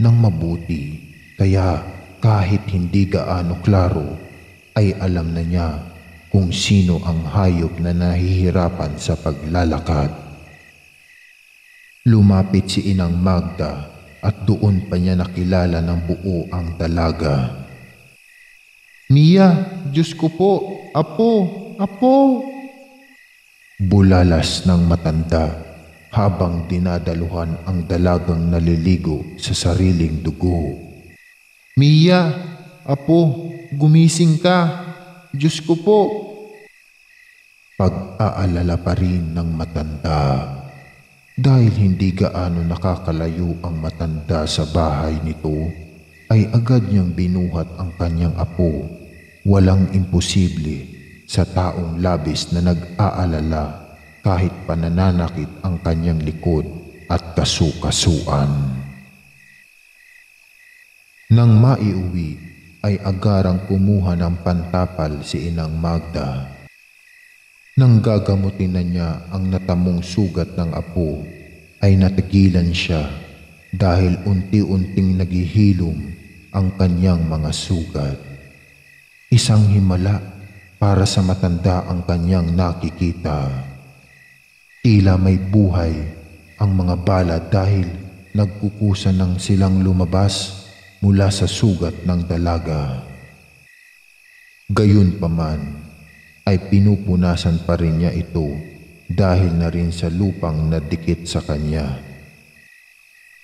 ng mabuti, kaya kahit hindi gaano klaro ay alam na niya kung sino ang hayop na nahihirapan sa paglalakad. Lumapit si Inang Magda at doon pa niya nakilala ng buo ang dalaga. "Mia, Diyos ko po, apo, apo!" Bulalas ng matanda habang dinadaluhan ang dalagang naliligo sa sariling dugo. "Mia, apo, gumising ka, Diyos ko po!" Pag-aalala pa rin ng matanda. Dahil hindi gaano nakakalayo ang matanda sa bahay nito, ay agad niyang binuhat ang kanyang apo. Walang imposible sa taong labis na nag-aalala kahit panananakit ang kanyang likod at kasukasuan. Nang maiuwi ay agarang kumuha ng pantapal si Inang Magda. Nang gagamutin na niya ang natamong sugat ng apo ay natigilan siya dahil unti-unting naghihilom ang kanyang mga sugat. Isang himala para sa matanda ang kanyang nakikita. Tila may buhay ang mga bala dahil nagkukusa nang silang lumabas mula sa sugat ng dalaga. Gayunpaman ay pinupunasan pa rin niya ito dahil na rin sa lupang nadikit sa kanya.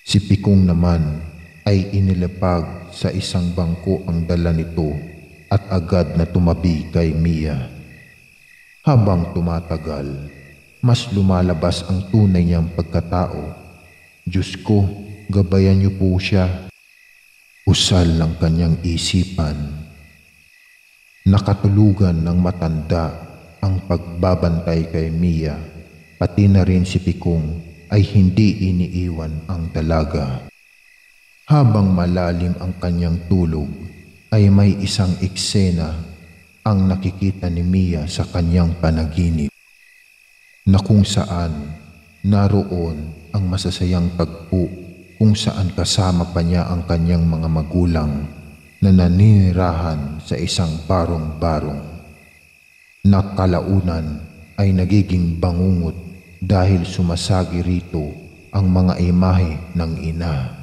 Si Pikong naman ay inilapag sa isang bangko ang dala nito at agad na tumabi kay Mia. Habang tumatagal, mas lumalabas ang tunay niyang pagkatao. Diyos ko, gabayan niyo po siya. Usal ng kanyang isipan. Nakatulugan ng matanda ang pagbabantay kay Mia, pati na rin si Pikong ay hindi iniiwan ang dalaga. Habang malalim ang kanyang tulog, ay may isang eksena ang nakikita ni Mia sa kanyang panaginip, na kung saan naroon ang masasayang tagpo kung saan kasama pa niya ang kanyang mga magulang na naninirahan sa isang barong-barong. Nakalaunan ay nagiging bangungot dahil sumasagi rito ang mga imahe ng ina,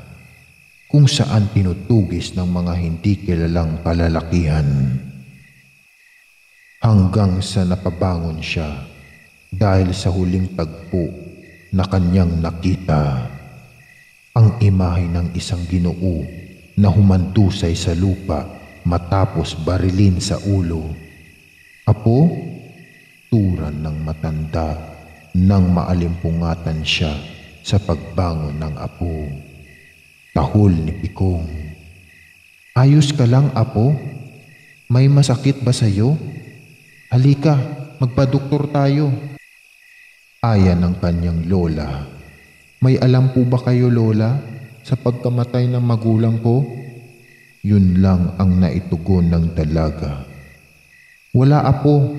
kung saan tinutugis ng mga hindi kilalang kalalakihan. Hanggang sa napabangon siya dahil sa huling tagpo na kanyang nakita. Ang imahe ng isang Ginoo na humandusay sa lupa matapos barilin sa ulo. Apo, turan ng matanda nang maalimpungatan siya sa pagbangon ng apo. Tahol ni Pikong. Ayos ka lang, apo? May masakit ba sa'yo? Halika, magpadoktor tayo. Aya ng kanyang lola. May alam po ba kayo, Lola, sa pagkamatay ng magulang ko? Yun lang ang naitugon ng dalaga. Wala, apo,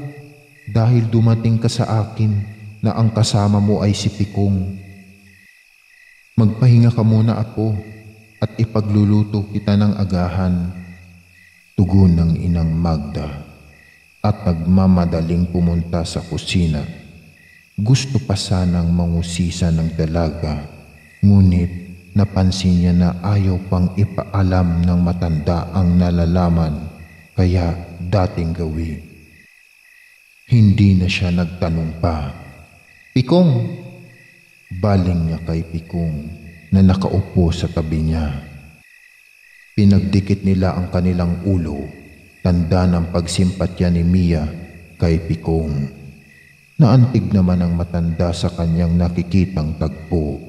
dahil dumating ka sa akin na ang kasama mo ay si Pikong. Magpahinga ka muna, apo, at ipagluluto kita ng agahan. Tugon ng Inang Magda at nagmamadaling pumunta sa kusina. Gusto pa sanang mangusisa ng dalaga, ngunit napansin niya na ayaw pang ipaalam ng matanda ang nalalaman, kaya dating gawi. Hindi na siya nagtanong pa. Pikong! Baling niya kay Pikong na nakaupo sa tabi niya. Pinagdikit nila ang kanilang ulo, tanda ng pagsimpatya ni Mia kay Pikong. Naantig naman ang matanda sa kanyang nakikitang tagpo.